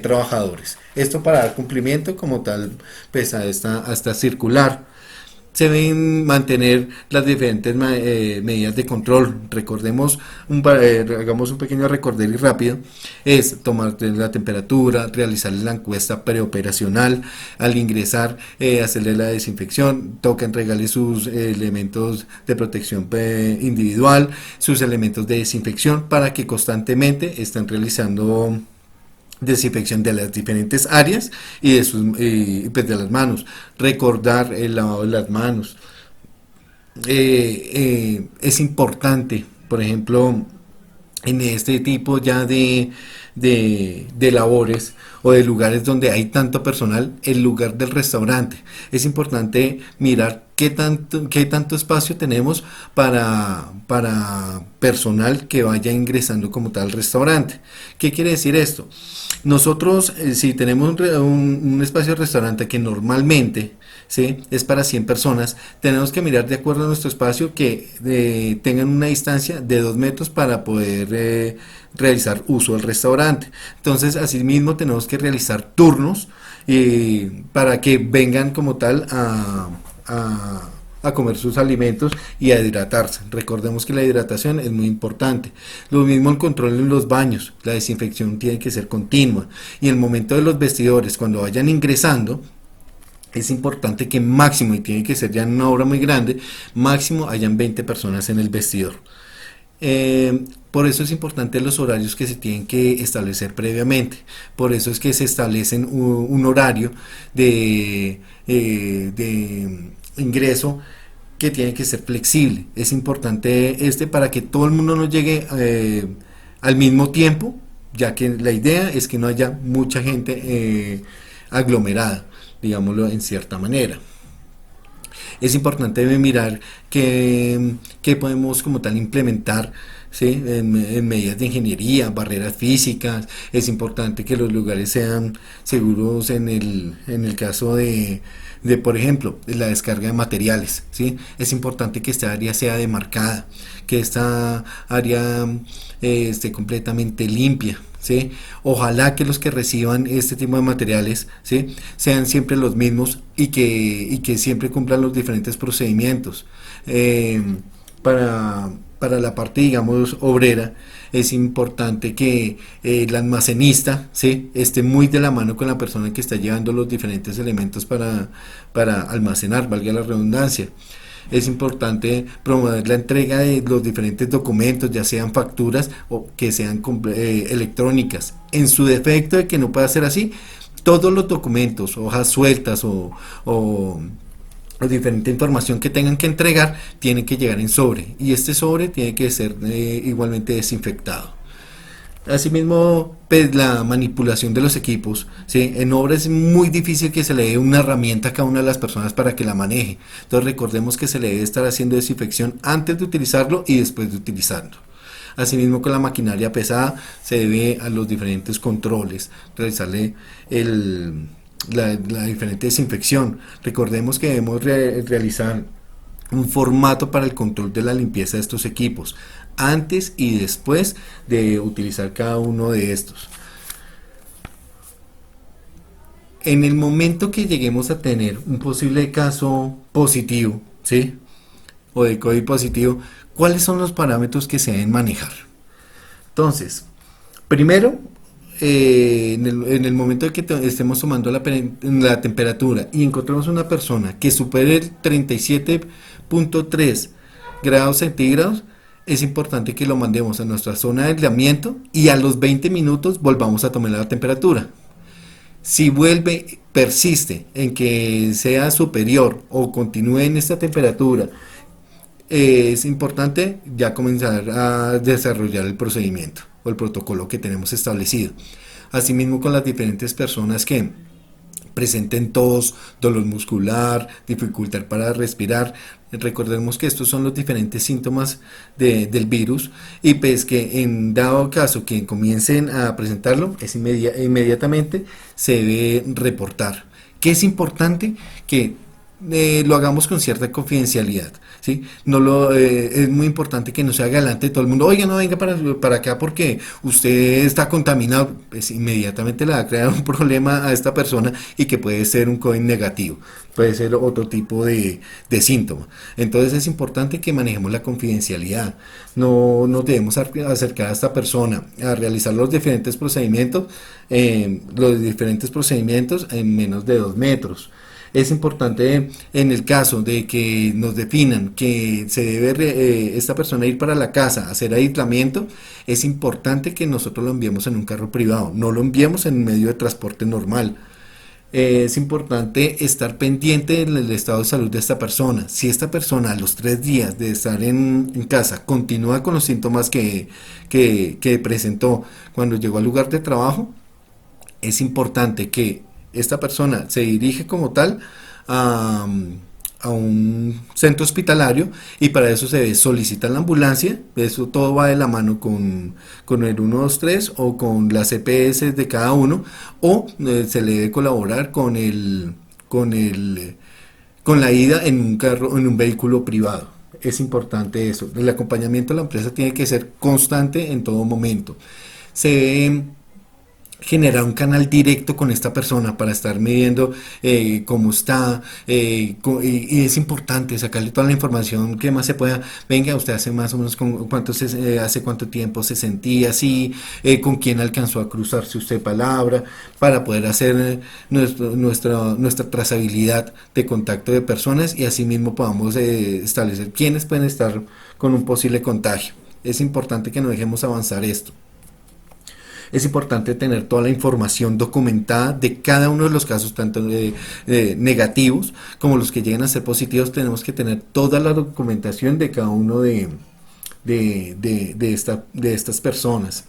trabajadores. Esto para dar cumplimiento como tal, pues a esta circular. Se deben mantener las diferentes medidas de control. Recordemos, hagamos un pequeño recorderis rápido. Es tomar la temperatura, realizarle la encuesta preoperacional, al ingresar, hacerle la desinfección, toca entregarle sus elementos de protección individual, sus elementos de desinfección, para que constantemente estén realizando desinfección de las diferentes áreas y pues de las manos. Recordar el lavado de las manos. Es importante, por ejemplo, en este tipo ya de labores o de lugares donde hay tanto personal, el lugar del restaurante. Es importante mirar qué tanto espacio tenemos para personal que vaya ingresando como tal al restaurante. ¿Qué quiere decir esto? Nosotros, si tenemos un espacio de restaurante que normalmente, ¿sí?, es para 100 personas, tenemos que mirar de acuerdo a nuestro espacio que tengan una distancia de 2 metros para poder realizar uso del restaurante. Entonces, asimismo, tenemos que realizar turnos para que vengan como tal a comer sus alimentos y a hidratarse. Recordemos que la hidratación es muy importante. Lo mismo el control en los baños, la desinfección tiene que ser continua. Y en el momento de los vestidores, cuando vayan ingresando, es importante que máximo, y tiene que ser ya en una obra muy grande, máximo hayan 20 personas en el vestidor. Por eso es importante los horarios que se tienen que establecer previamente. Por eso es que se establecen un horario de ingreso que tiene que ser flexible. Es importante para que todo el mundo no llegue al mismo tiempo, ya que la idea es que no haya mucha gente aglomerada, digámoslo en cierta manera. Es importante mirar que podemos como tal implementar, ¿sí?, en medidas de ingeniería, barreras físicas. Es importante que los lugares sean seguros en el caso por ejemplo, la descarga de materiales, ¿sí? Es importante que esta área sea demarcada, que esta área esté completamente limpia, ¿sí? Ojalá que los que reciban este tipo de materiales, ¿sí?, sean siempre los mismos y que siempre cumplan los diferentes procedimientos. Para la parte, digamos, obrera, es importante que el almacenista, ¿sí?, esté muy de la mano con la persona que está llevando los diferentes elementos para almacenar, valga la redundancia. Es importante promover la entrega de los diferentes documentos, ya sean facturas o que sean electrónicas. En su defecto de que no pueda ser así, todos los documentos, hojas sueltas o diferente información que tengan que entregar, tiene que llegar en sobre, y este sobre tiene que ser igualmente desinfectado. Asimismo, pues, la manipulación de los equipos, ¿sí? En obra es muy difícil que se le dé una herramienta a cada una de las personas para que la maneje. Entonces recordemos que se le debe estar haciendo desinfección antes de utilizarlo y después de utilizarlo. Asimismo, con la maquinaria pesada se debe a los diferentes controles, realizarle la diferente desinfección. Recordemos que debemos realizar un formato para el control de la limpieza de estos equipos antes y después de utilizar cada uno de estos. En el momento que lleguemos a tener un posible caso positivo, ¿sí? O de COVID positivo, ¿cuáles son los parámetros que se deben manejar? Entonces, primero, en el momento de que estemos tomando la temperatura y encontramos una persona que supere el 37.3 grados centígrados, es importante que lo mandemos a nuestra zona de aislamiento y a los 20 minutos volvamos a tomar la temperatura. Si persiste en que sea superior o continúe en esta temperatura, es importante ya comenzar a desarrollar el procedimiento o el protocolo que tenemos establecido. Asimismo, con las diferentes personas que presenten tos, dolor muscular, dificultad para respirar. Recordemos que estos son los diferentes síntomas del virus, y pues que en dado caso que comiencen a presentarlo, inmediatamente se debe reportar. ¿Qué es importante? Que lo hagamos con cierta confidencialidad, ¿sí? Es muy importante que no se haga delante de todo el mundo. Oiga, no venga para acá porque usted está contaminado. Pues inmediatamente le va a crear un problema a esta persona, y que puede ser un COVID negativo, puede ser otro tipo de síntoma. Entonces es importante que manejemos la confidencialidad. No nos debemos acercar a esta persona a realizar los diferentes procedimientos en menos de 2 metros. Es importante, en el caso de que nos definan que se debe esta persona ir para la casa a hacer aislamiento, es importante que nosotros lo enviemos en un carro privado, no lo enviemos en medio de transporte normal. Es importante estar pendiente del estado de salud de esta persona. Si esta persona a los 3 días de estar en casa continúa con los síntomas que presentó cuando llegó al lugar de trabajo, es importante que esta persona se dirige como tal a un centro hospitalario, y para eso se solicita la ambulancia. Eso todo va de la mano con el 123 o con las CPS de cada uno, o se le debe colaborar con la ida en un carro, en un vehículo privado. Es importante eso. El acompañamiento de la empresa tiene que ser constante en todo momento. Se debe generar un canal directo con esta persona para estar midiendo cómo está, y es importante sacarle toda la información que más se pueda. Venga, usted hace más o menos hace cuánto tiempo se sentía así, con quién alcanzó a cruzarse usted palabra, para poder hacer nuestra trazabilidad de contacto de personas, y asimismo podamos establecer quiénes pueden estar con un posible contagio. Es importante que no dejemos avanzar esto. Es importante tener toda la información documentada de cada uno de los casos, tanto negativos como los que lleguen a ser positivos. Tenemos que tener toda la documentación de cada uno de estas personas.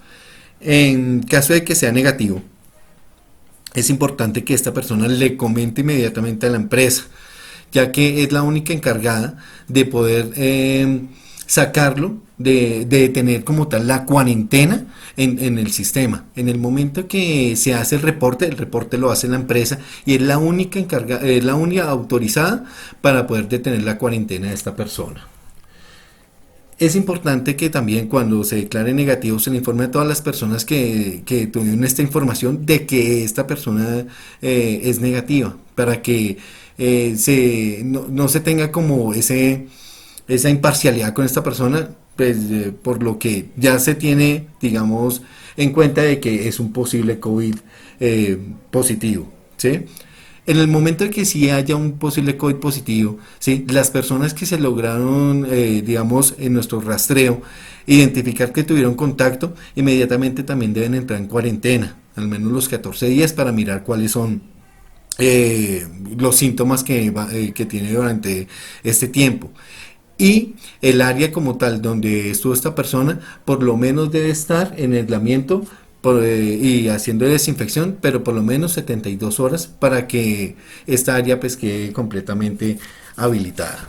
En caso de que sea negativo, es importante que esta persona le comente inmediatamente a la empresa, ya que es la única encargada de poder sacarlo, de tener como tal la cuarentena en el sistema. En el momento que se hace el reporte lo hace la empresa, y es la única la única autorizada para poder detener la cuarentena de esta persona. Es importante que también, cuando se declare negativo, se le informe a todas las personas que tuvieron esta información de que esta persona es negativa, para que no se tenga como esa imparcialidad con esta persona, pues, por lo que ya se tiene, digamos, en cuenta de que es un posible COVID positivo, ¿sí? En el momento de que sí haya un posible COVID positivo, ¿sí?, las personas que se lograron, digamos, en nuestro rastreo, identificar que tuvieron contacto, inmediatamente también deben entrar en cuarentena. al menos los 14 días, para mirar cuáles son los síntomas que tiene durante este tiempo. Y el área como tal donde estuvo esta persona, por lo menos debe estar en aislamiento y haciendo desinfección, pero por lo menos 72 horas para que esta área pues quede completamente habilitada.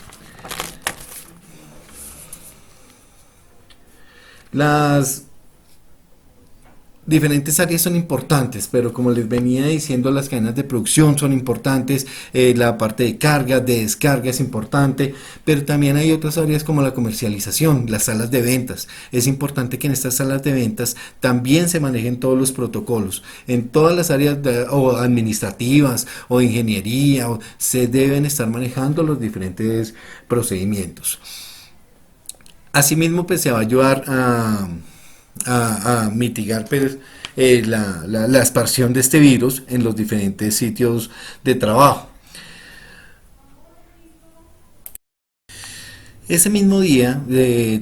Las diferentes áreas son importantes, pero como les venía diciendo, las cadenas de producción son importantes, la parte de carga, de descarga es importante, pero también hay otras áreas como la comercialización, las salas de ventas. Es importante que en estas salas de ventas también se manejen todos los protocolos. En todas las áreas o administrativas o de ingeniería se deben estar manejando los diferentes procedimientos. Asimismo, pues se va a ayudar a mitigar pues, la expansión de este virus en los diferentes sitios de trabajo. Ese mismo día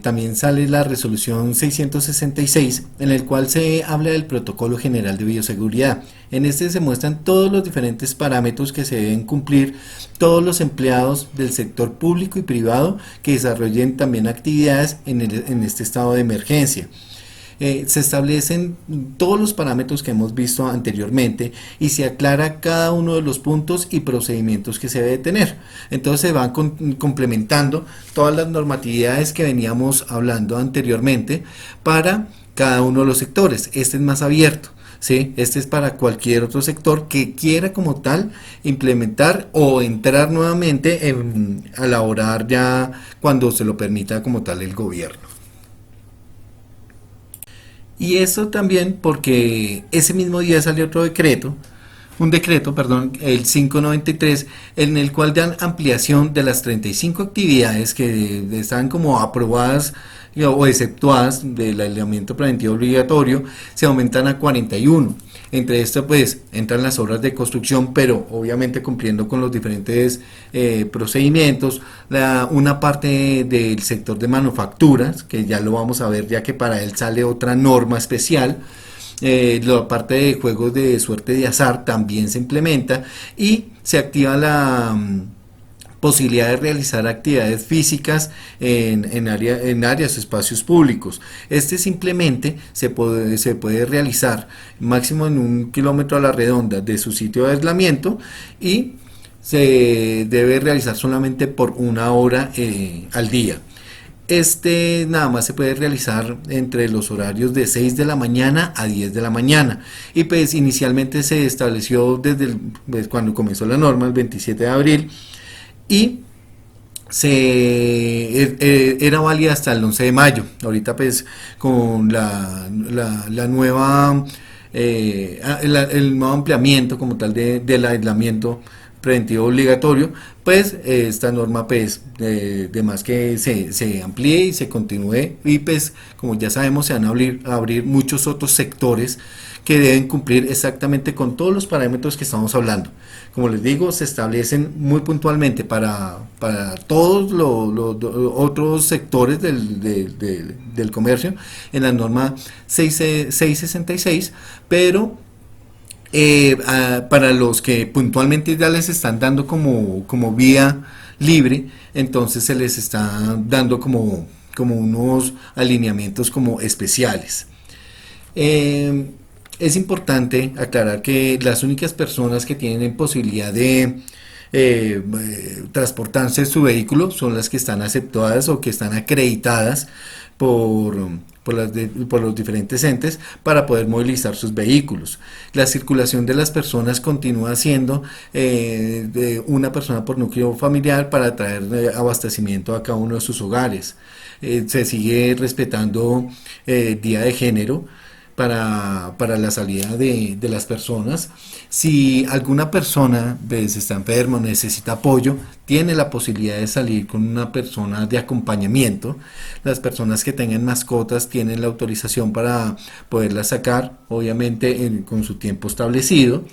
también sale la resolución 666, en el cual se habla del protocolo general de bioseguridad. En este se muestran todos los diferentes parámetros que se deben cumplir todos los empleados del sector público y privado que desarrollen también actividades en este estado de emergencia. Se establecen todos los parámetros que hemos visto anteriormente y se aclara cada uno de los puntos y procedimientos que se debe tener. Entonces se van complementando todas las normatividades que veníamos hablando anteriormente para cada uno de los sectores. Este es más abierto. ¿Sí? Este es para cualquier otro sector que quiera como tal implementar o entrar nuevamente a laborar ya cuando se lo permita como tal el gobierno. Y eso también porque ese mismo día salió otro decreto, un decreto, perdón, el 593, en el cual dan ampliación de las 35 actividades que están como aprobadas o exceptuadas del aislamiento preventivo obligatorio, se aumentan a 41. Entre esto pues entran las obras de construcción, pero obviamente cumpliendo con los diferentes procedimientos, una parte del sector de manufacturas, que ya lo vamos a ver ya que para él sale otra norma especial. La parte de juegos de suerte de azar también se implementa y se activa la posibilidad de realizar actividades físicas en áreas, espacios públicos. Este simplemente se puede realizar máximo en 1 kilómetro a la redonda de su sitio de aislamiento y se debe realizar solamente por 1 hora al día. Este nada más se puede realizar entre los horarios de 6 de la mañana a 10 de la mañana. Y pues inicialmente se estableció desde cuando comenzó la norma, el 27 de abril, y era válida hasta el 11 de mayo. Ahorita pues con la nueva, el nuevo ampliamiento como tal del aislamiento preventivo obligatorio, pues esta norma pues de más que se amplíe y se continúe y pues como ya sabemos se van a abrir muchos otros sectores que deben cumplir exactamente con todos los parámetros que estamos hablando. Como les digo, se establecen muy puntualmente para todos los otros sectores del comercio en la norma 666, pero para los que puntualmente ya les están dando como vía libre, entonces se les está dando como unos alineamientos como especiales. Es importante aclarar que las únicas personas que tienen posibilidad de transportarse su vehículo son las que están aceptadas o que están acreditadas por los diferentes entes para poder movilizar sus vehículos. La circulación de las personas continúa siendo de una persona por núcleo familiar para traer abastecimiento a cada uno de sus hogares. Se sigue respetando día de género para la salida de las personas. Si alguna persona pues, está enferma o necesita apoyo, tiene la posibilidad de salir con una persona de acompañamiento. Las personas que tengan mascotas tienen la autorización para poderlas sacar, obviamente con su tiempo establecido.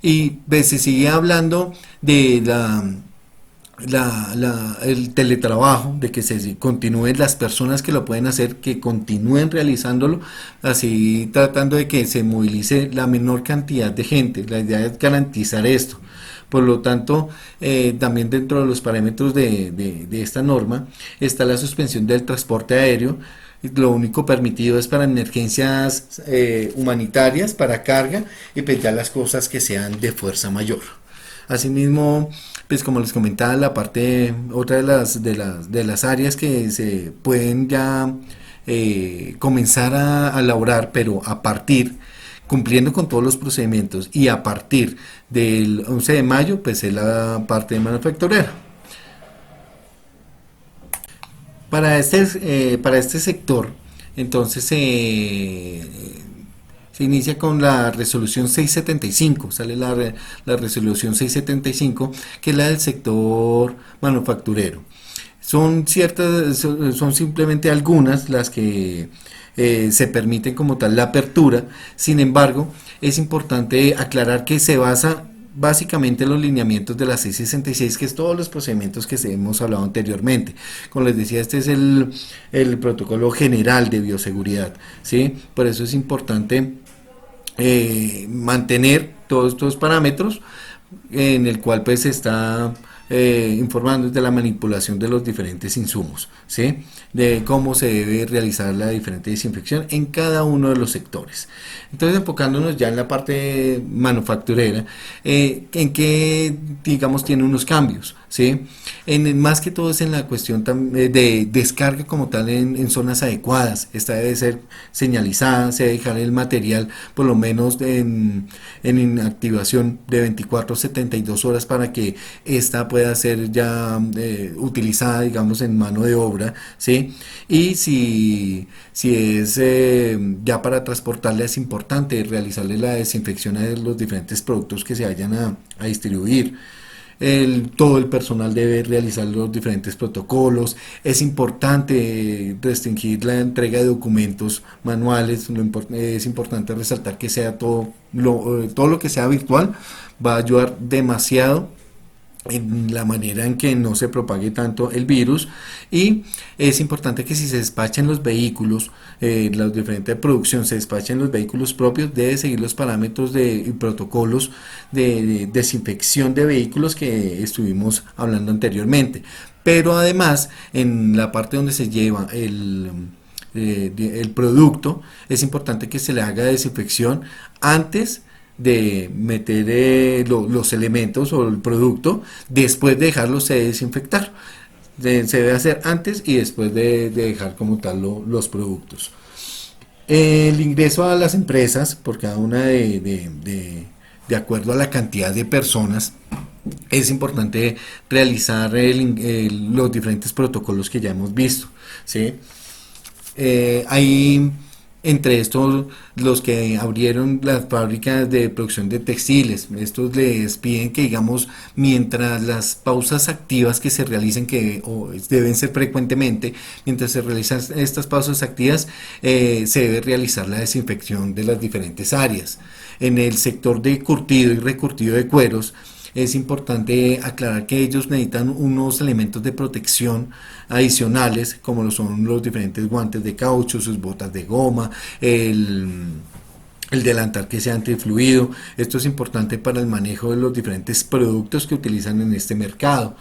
Y pues, se sigue hablando el teletrabajo, de que se continúen las personas que lo pueden hacer, que continúen realizándolo, así tratando de que se movilice la menor cantidad de gente. La idea es garantizar esto. Por lo tanto, también dentro de los parámetros de esta norma está la suspensión del transporte aéreo. Lo único permitido es para emergencias humanitarias, para carga y pues ya las cosas que sean de fuerza mayor. Asimismo, pues como les comentaba, la parte, otra de las áreas que se pueden ya comenzar a elaborar, pero a partir, cumpliendo con todos los procedimientos y a partir del 11 de mayo, pues es la parte de manufacturera. Para este sector, entonces se inicia con la resolución 675, sale la resolución 675, que es la del sector manufacturero. Son simplemente algunas las que se permiten como tal la apertura. Sin embargo, es importante aclarar que se basa básicamente en los lineamientos de la 666, que es todos los procedimientos que hemos hablado anteriormente. Como les decía, este es el protocolo general de bioseguridad, ¿sí? Por eso es importante mantener todos estos parámetros en el cual pues se está informando de la manipulación de los diferentes insumos, ¿sí? De cómo se debe realizar la diferente desinfección en cada uno de los sectores. Entonces, enfocándonos ya en la parte manufacturera, en que, digamos, tiene unos cambios, ¿sí? Más que todo es en la cuestión de descarga como tal en zonas adecuadas. Esta debe ser señalizada, se debe dejar el material por lo menos en inactivación de 24 a 72 horas para que esta pueda ser ya utilizada, digamos, en mano de obra, ¿sí? Y si es ya para transportarla, es importante realizarle la desinfección a los diferentes productos que se vayan a distribuir. Todo el personal debe realizar los diferentes protocolos. Es importante restringir la entrega de documentos manuales. Es importante resaltar que sea todo lo que sea virtual va a ayudar demasiado en la manera en que no se propague tanto el virus. Y es importante que si se despachan los vehículos, la diferente producción se despachan los vehículos propios, debe seguir los parámetros y protocolos de desinfección de vehículos que estuvimos hablando anteriormente. Pero además, en la parte donde se lleva el producto, es importante que se le haga desinfección antes de meter los elementos o el producto, después de dejarlos desinfectar. Se debe hacer antes y después de dejar como tal los productos. El ingreso a las empresas, por cada una de acuerdo a la cantidad de personas, es importante realizar los diferentes protocolos que ya hemos visto, ¿sí? Hay entre estos los que abrieron las fábricas de producción de textiles. Estos les piden que, digamos, mientras las pausas activas que se realicen, que deben ser frecuentemente, mientras se realizan estas pausas activas, se debe realizar la desinfección de las diferentes áreas. En el sector de curtido y recurtido de cueros, es importante aclarar que ellos necesitan unos elementos de protección adicionales, como lo son los diferentes guantes de caucho, sus botas de goma, el delantal que sea antifluido. Esto es importante para el manejo de los diferentes productos que utilizan en este mercado.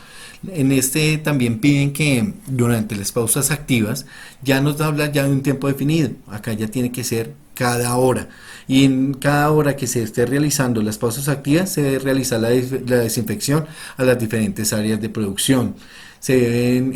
En este también piden que durante las pausas activas ya nos habla ya de un tiempo definido. Acá ya tiene que ser cada hora. Y en cada hora que se esté realizando las pausas activas se debe realizar la desinfección a las diferentes áreas de producción. Se deben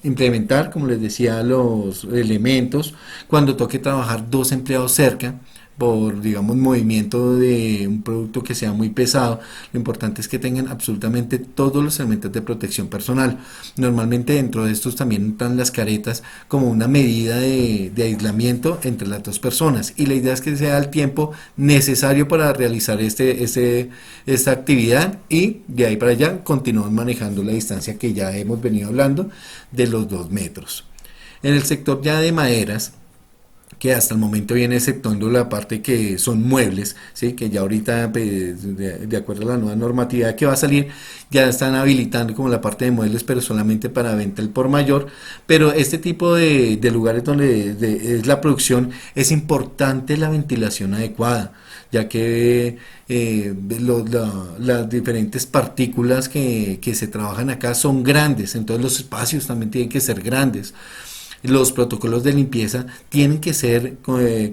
implementar, como les decía, los elementos cuando toque trabajar dos empleados cerca por, digamos, movimiento de un producto que sea muy pesado. Lo importante es que tengan absolutamente todos los elementos de protección personal. Normalmente dentro de estos también están las caretas como una medida de aislamiento entre las dos personas, y la idea es que sea el tiempo necesario para realizar esta actividad, y de ahí para allá continúan manejando la distancia que ya hemos venido hablando de los 2 metros. En el sector ya de maderas, que hasta el momento viene exceptuando la parte que son muebles, ¿sí? Que ya ahorita, pues, de acuerdo a la nueva normatividad que va a salir, ya están habilitando como la parte de muebles, pero solamente para venta al por mayor. Pero este tipo de lugares donde es la producción, es importante la ventilación adecuada, ya que las diferentes partículas que se trabajan acá son grandes, entonces los espacios también tienen que ser grandes. Los protocolos de limpieza tienen que ser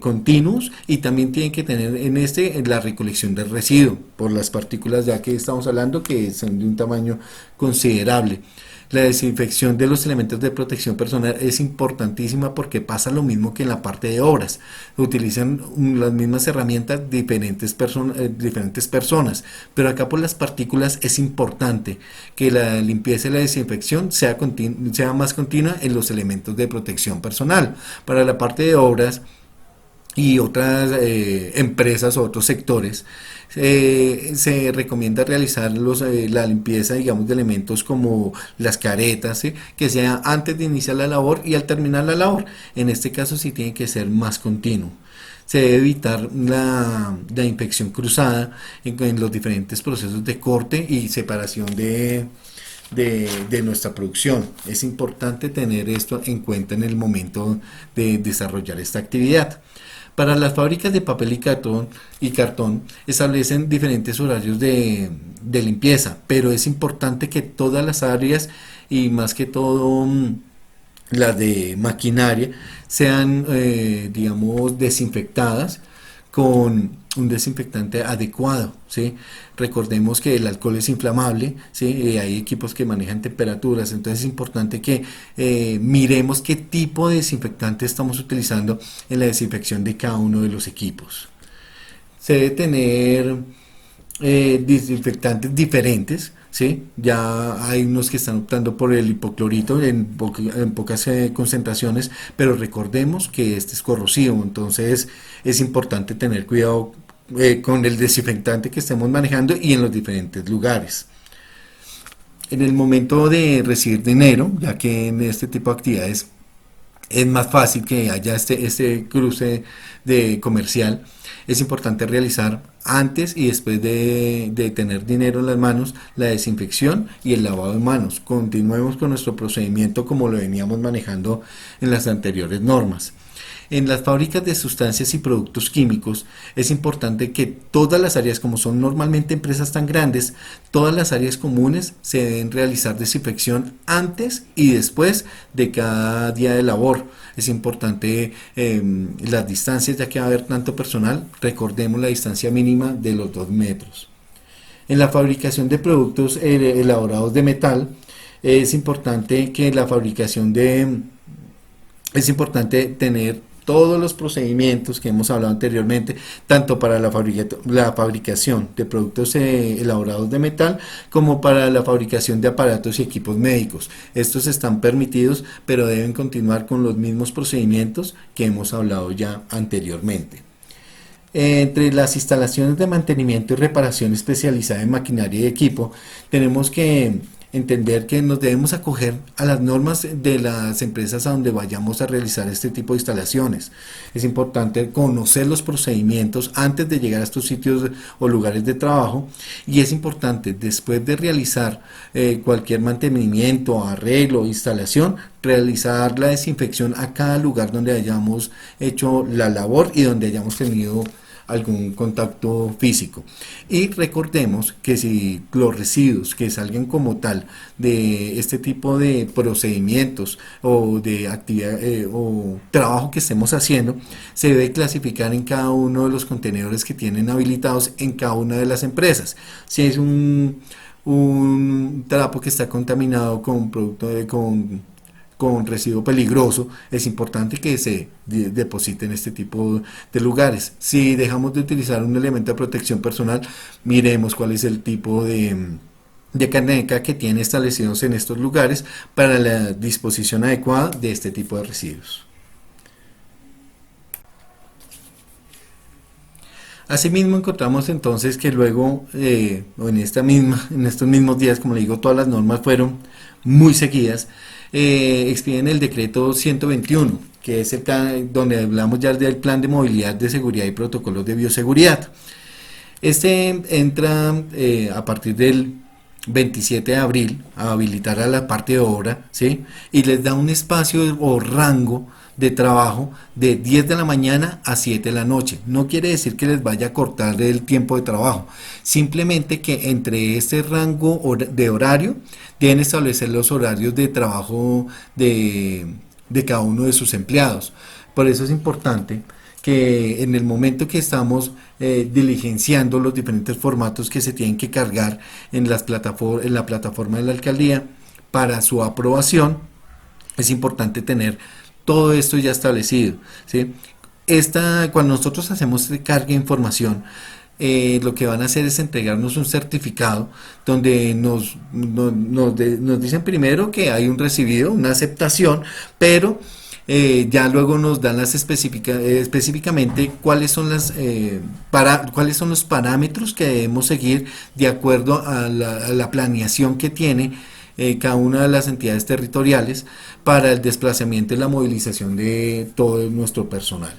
continuos y también tienen que tener en la recolección del residuo por las partículas ya que estamos hablando que son de un tamaño considerable. La desinfección de los elementos de protección personal es importantísima porque pasa lo mismo que en la parte de obras. Utilizan las mismas herramientas diferentes personas, pero acá por las partículas es importante que la limpieza y la desinfección sea más continua en los elementos de protección personal. Para la parte de obras y otras empresas o otros sectores, se recomienda realizar la limpieza, digamos, de elementos como las caretas, ¿sí? Que sea antes de iniciar la labor y al terminar la labor. En este caso sí tiene que ser más continuo. Se debe evitar la infección cruzada en los diferentes procesos de corte y separación de nuestra producción. Es importante tener esto en cuenta en el momento de desarrollar esta actividad. Para las fábricas de papel y cartón establecen diferentes horarios de limpieza, pero es importante que todas las áreas y más que todo las de maquinaria sean, digamos, desinfectadas con un desinfectante adecuado, ¿sí? Recordemos que el alcohol es inflamable, ¿sí? Hay equipos que manejan temperaturas, entonces es importante que miremos qué tipo de desinfectante estamos utilizando en la desinfección de cada uno de los equipos. Se debe tener desinfectantes diferentes, ¿sí? Ya hay unos que están optando por el hipoclorito en pocas concentraciones, pero recordemos que este es corrosivo, entonces es importante tener cuidado con el desinfectante que estemos manejando y en los diferentes lugares. En el momento de recibir dinero, ya que en este tipo de actividades es más fácil que haya este cruce de comercial, es importante realizar antes y después de tener dinero en las manos la desinfección y el lavado de manos. Continuemos con nuestro procedimiento como lo veníamos manejando en las anteriores normas. En las fábricas de sustancias y productos químicos es importante que todas las áreas, como son normalmente empresas tan grandes, todas las áreas comunes se deben realizar desinfección antes y después de cada día de labor. Es importante las distancias, ya que va a haber tanto personal, recordemos la distancia mínima de los 2 metros. En la fabricación de productos elaborados de metal, es importante que la fabricación es importante tener todos los procedimientos que hemos hablado anteriormente, tanto para la fabricación de productos elaborados de metal como para la fabricación de aparatos y equipos médicos. Estos están permitidos, pero deben continuar con los mismos procedimientos que hemos hablado ya anteriormente. Entre las instalaciones de mantenimiento y reparación especializada en maquinaria y equipo, tenemos que entender que nos debemos acoger a las normas de las empresas a donde vayamos a realizar este tipo de instalaciones. Es importante conocer los procedimientos antes de llegar a estos sitios o lugares de trabajo, y es importante después de realizar cualquier mantenimiento, arreglo, instalación, realizar la desinfección a cada lugar donde hayamos hecho la labor y donde hayamos tenido algún contacto físico. Y recordemos que si los residuos que salgan como tal de este tipo de procedimientos o de actividad o trabajo que estemos haciendo, se debe clasificar en cada uno de los contenedores que tienen habilitados en cada una de las empresas. Si es un trapo que está contaminado con residuo peligroso, es importante que se deposite en este tipo de lugares. Si dejamos de utilizar un elemento de protección personal, miremos cuál es el tipo de caneca que tiene establecidos en estos lugares para la disposición adecuada de este tipo de residuos. Asimismo encontramos entonces que luego, o en estos mismos días, como le digo, todas las normas fueron muy seguidas, expiden el decreto 121, que es el plan, donde hablamos ya del plan de movilidad de seguridad y protocolos de bioseguridad. Este entra a partir del 27 de abril a habilitar a la parte de obra, ¿sí? Y les da un espacio o rango de trabajo de 10 de la mañana a 7 de la noche. No quiere decir que les vaya a cortar el tiempo de trabajo, simplemente que entre este rango de horario deben establecer los horarios de trabajo de cada uno de sus empleados. Por eso es importante que en el momento que estamos diligenciando los diferentes formatos que se tienen que cargar en en la plataforma de la alcaldía para su aprobación, es importante tener todo esto ya establecido, ¿sí? Cuando nosotros hacemos carga de información, lo que van a hacer es entregarnos un certificado donde nos dicen primero que hay un recibido, una aceptación, pero ya luego nos dan específicamente cuáles son los parámetros que debemos seguir de acuerdo a la planeación que tiene cada una de las entidades territoriales para el desplazamiento y la movilización de todo nuestro personal.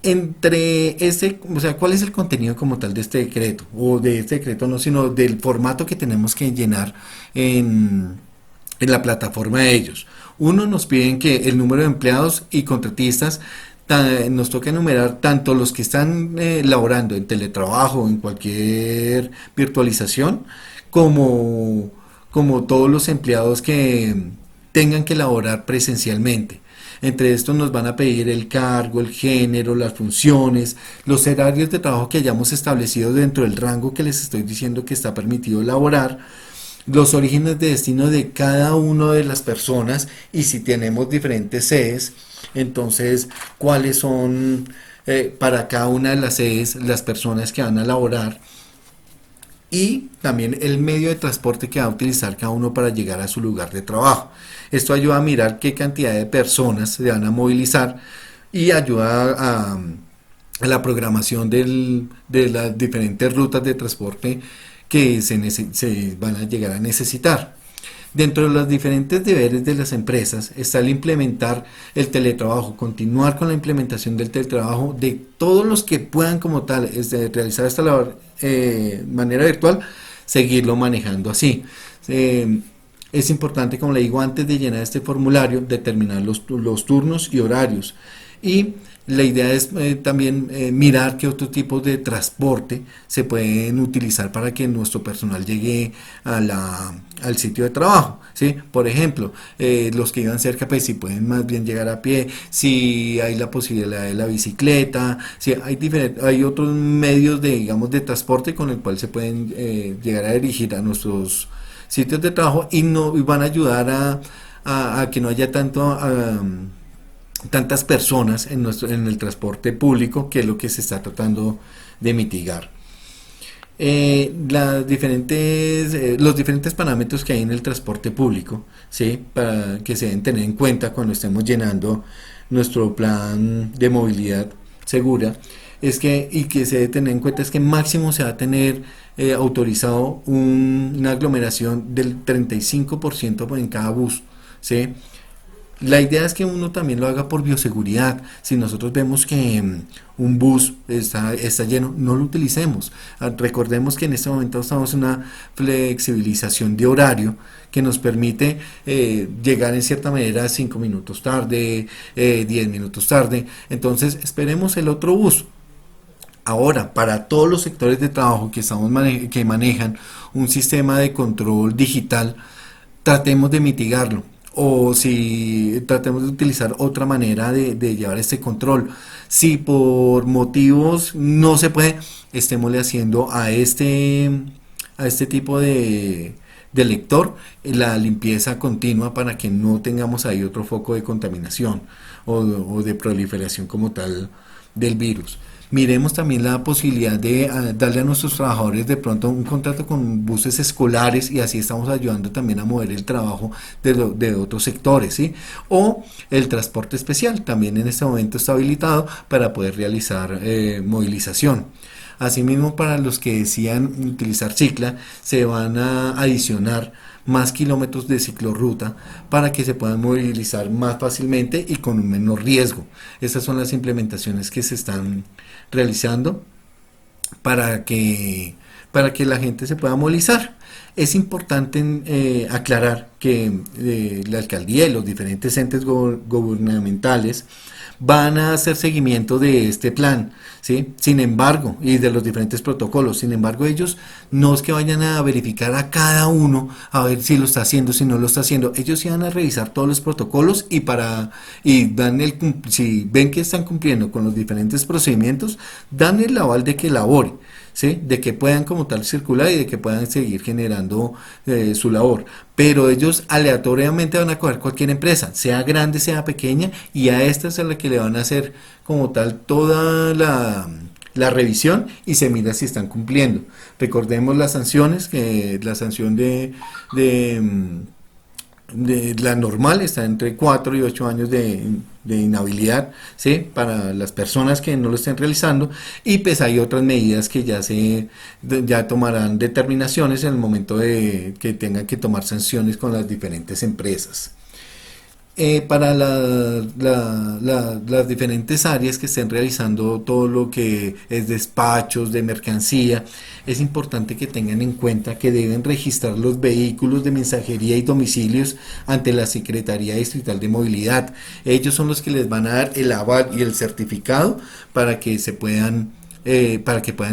O sea, ¿cuál es el contenido como tal de este decreto? O de este decreto no, sino del formato que tenemos que llenar en la plataforma de ellos. Uno, nos piden que el número de empleados y contratistas, nos toca enumerar tanto los que están laborando en teletrabajo o en cualquier virtualización, como, como todos los empleados que tengan que laborar presencialmente. Entre estos nos van a pedir el cargo, el género, las funciones, los horarios de trabajo que hayamos establecido dentro del rango que les estoy diciendo que está permitido laborar, los orígenes de destino de cada una de las personas y si tenemos diferentes sedes, entonces cuáles son para cada una de las sedes las personas que van a laborar y también el medio de transporte que va a utilizar cada uno para llegar a su lugar de trabajo. Esto ayuda a mirar qué cantidad de personas se van a movilizar y ayuda a la programación de las diferentes rutas de transporte que se van a llegar a necesitar. Dentro de los diferentes deberes de las empresas está el implementar el teletrabajo, continuar con la implementación del teletrabajo de todos los que puedan como tal realizar esta labor manera virtual, seguirlo manejando así. Es importante, como le digo, antes de llenar este formulario, determinar los turnos y horarios. Y la idea es también mirar qué otros tipos de transporte se pueden utilizar para que nuestro personal llegue al sitio de trabajo, ¿sí? Por ejemplo, los que iban cerca, pues si pueden más bien llegar a pie, si hay la posibilidad de la bicicleta, si hay otros medios digamos, de transporte con el cual se pueden llegar a dirigir a nuestros sitios de trabajo y van a ayudar a que no haya tantas personas en el transporte público, que es lo que se está tratando de mitigar. Los diferentes parámetros que hay en el transporte público, ¿sí? Para que se deben tener en cuenta cuando estemos llenando nuestro plan de movilidad segura, y que se debe tener en cuenta es que máximo se va a tener autorizado una aglomeración del 35% en cada bus, ¿sí? La idea es que uno también lo haga por bioseguridad. Si nosotros vemos que un bus está lleno, no lo utilicemos. Recordemos que en este momento estamos en una flexibilización de horario que nos permite llegar en cierta manera 5 minutos tarde, 10 minutos tarde. Entonces esperemos el otro bus. Ahora, para todos los sectores de trabajo que manejan un sistema de control digital, tratemos de mitigarlo o si tratemos de utilizar otra manera de llevar este control. Si por motivos no se puede, estémosle haciendo a este tipo de lector la limpieza continua para que no tengamos ahí otro foco de contaminación o de proliferación como tal del virus. Miremos también la posibilidad de darle a nuestros trabajadores de pronto un contrato con buses escolares y así estamos ayudando también a mover el trabajo de otros sectores, ¿sí? O el transporte especial también en este momento está habilitado para poder realizar movilización. Asimismo, para los que decían utilizar cicla, se van a adicionar más kilómetros de ciclorruta para que se puedan movilizar más fácilmente y con un menor riesgo. Estas son las implementaciones que se están realizando para que, para que la gente se pueda movilizar. Es importante aclarar que la alcaldía y los diferentes entes gubernamentales van a hacer seguimiento de este plan, ¿sí? Sin embargo, y de los diferentes protocolos, sin embargo, ellos no es que vayan a verificar a cada uno a ver si lo está haciendo, si no lo está haciendo, ellos sí van a revisar todos los protocolos y dan si ven que están cumpliendo con los diferentes procedimientos, dan el aval de que labore. ¿Sí? De que puedan como tal circular y de que puedan seguir generando su labor. Pero ellos aleatoriamente van a coger cualquier empresa, sea grande, sea pequeña, y a esta es a la que le van a hacer como tal toda la revisión y se mira si están cumpliendo. Recordemos las sanciones, que la sanción de la normal está entre 4 y 8 años de inhabilidad, ¿sí? Para las personas que no lo estén realizando, y pues hay otras medidas que ya tomarán determinaciones en el momento de que tengan que tomar sanciones con las diferentes empresas. Para las diferentes áreas que estén realizando todo lo que es despachos de mercancía, es importante que tengan en cuenta que deben registrar los vehículos de mensajería y domicilios ante la Secretaría Distrital de Movilidad. Ellos son los que les van a dar el aval y el certificado para que puedan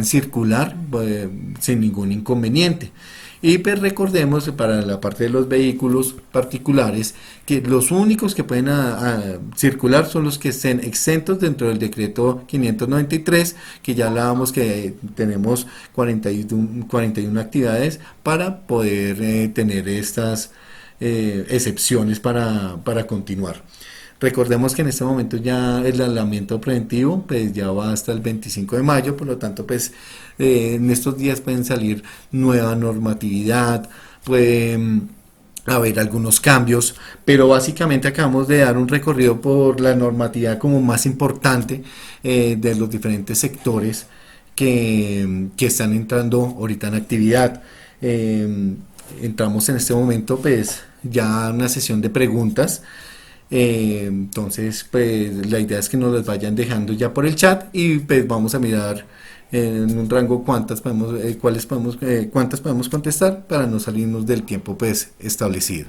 circular sin ningún inconveniente. Y pues recordemos para la parte de los vehículos particulares que los únicos que pueden circular son los que estén exentos dentro del decreto 593, que ya hablábamos que tenemos 41 actividades para poder tener estas excepciones para continuar. Recordemos que en este momento ya el aislamiento preventivo pues ya va hasta el 25 de mayo, por lo tanto pues en estos días pueden salir nueva normatividad, pueden haber algunos cambios, pero básicamente acabamos de dar un recorrido por la normatividad como más importante de los diferentes sectores que están entrando ahorita en actividad. Entramos en este momento pues ya a una sesión de preguntas. Entonces, pues la idea es que nos las vayan dejando ya por el chat y pues vamos a mirar en un rango cuántas podemos contestar para no salirnos del tiempo pues establecido.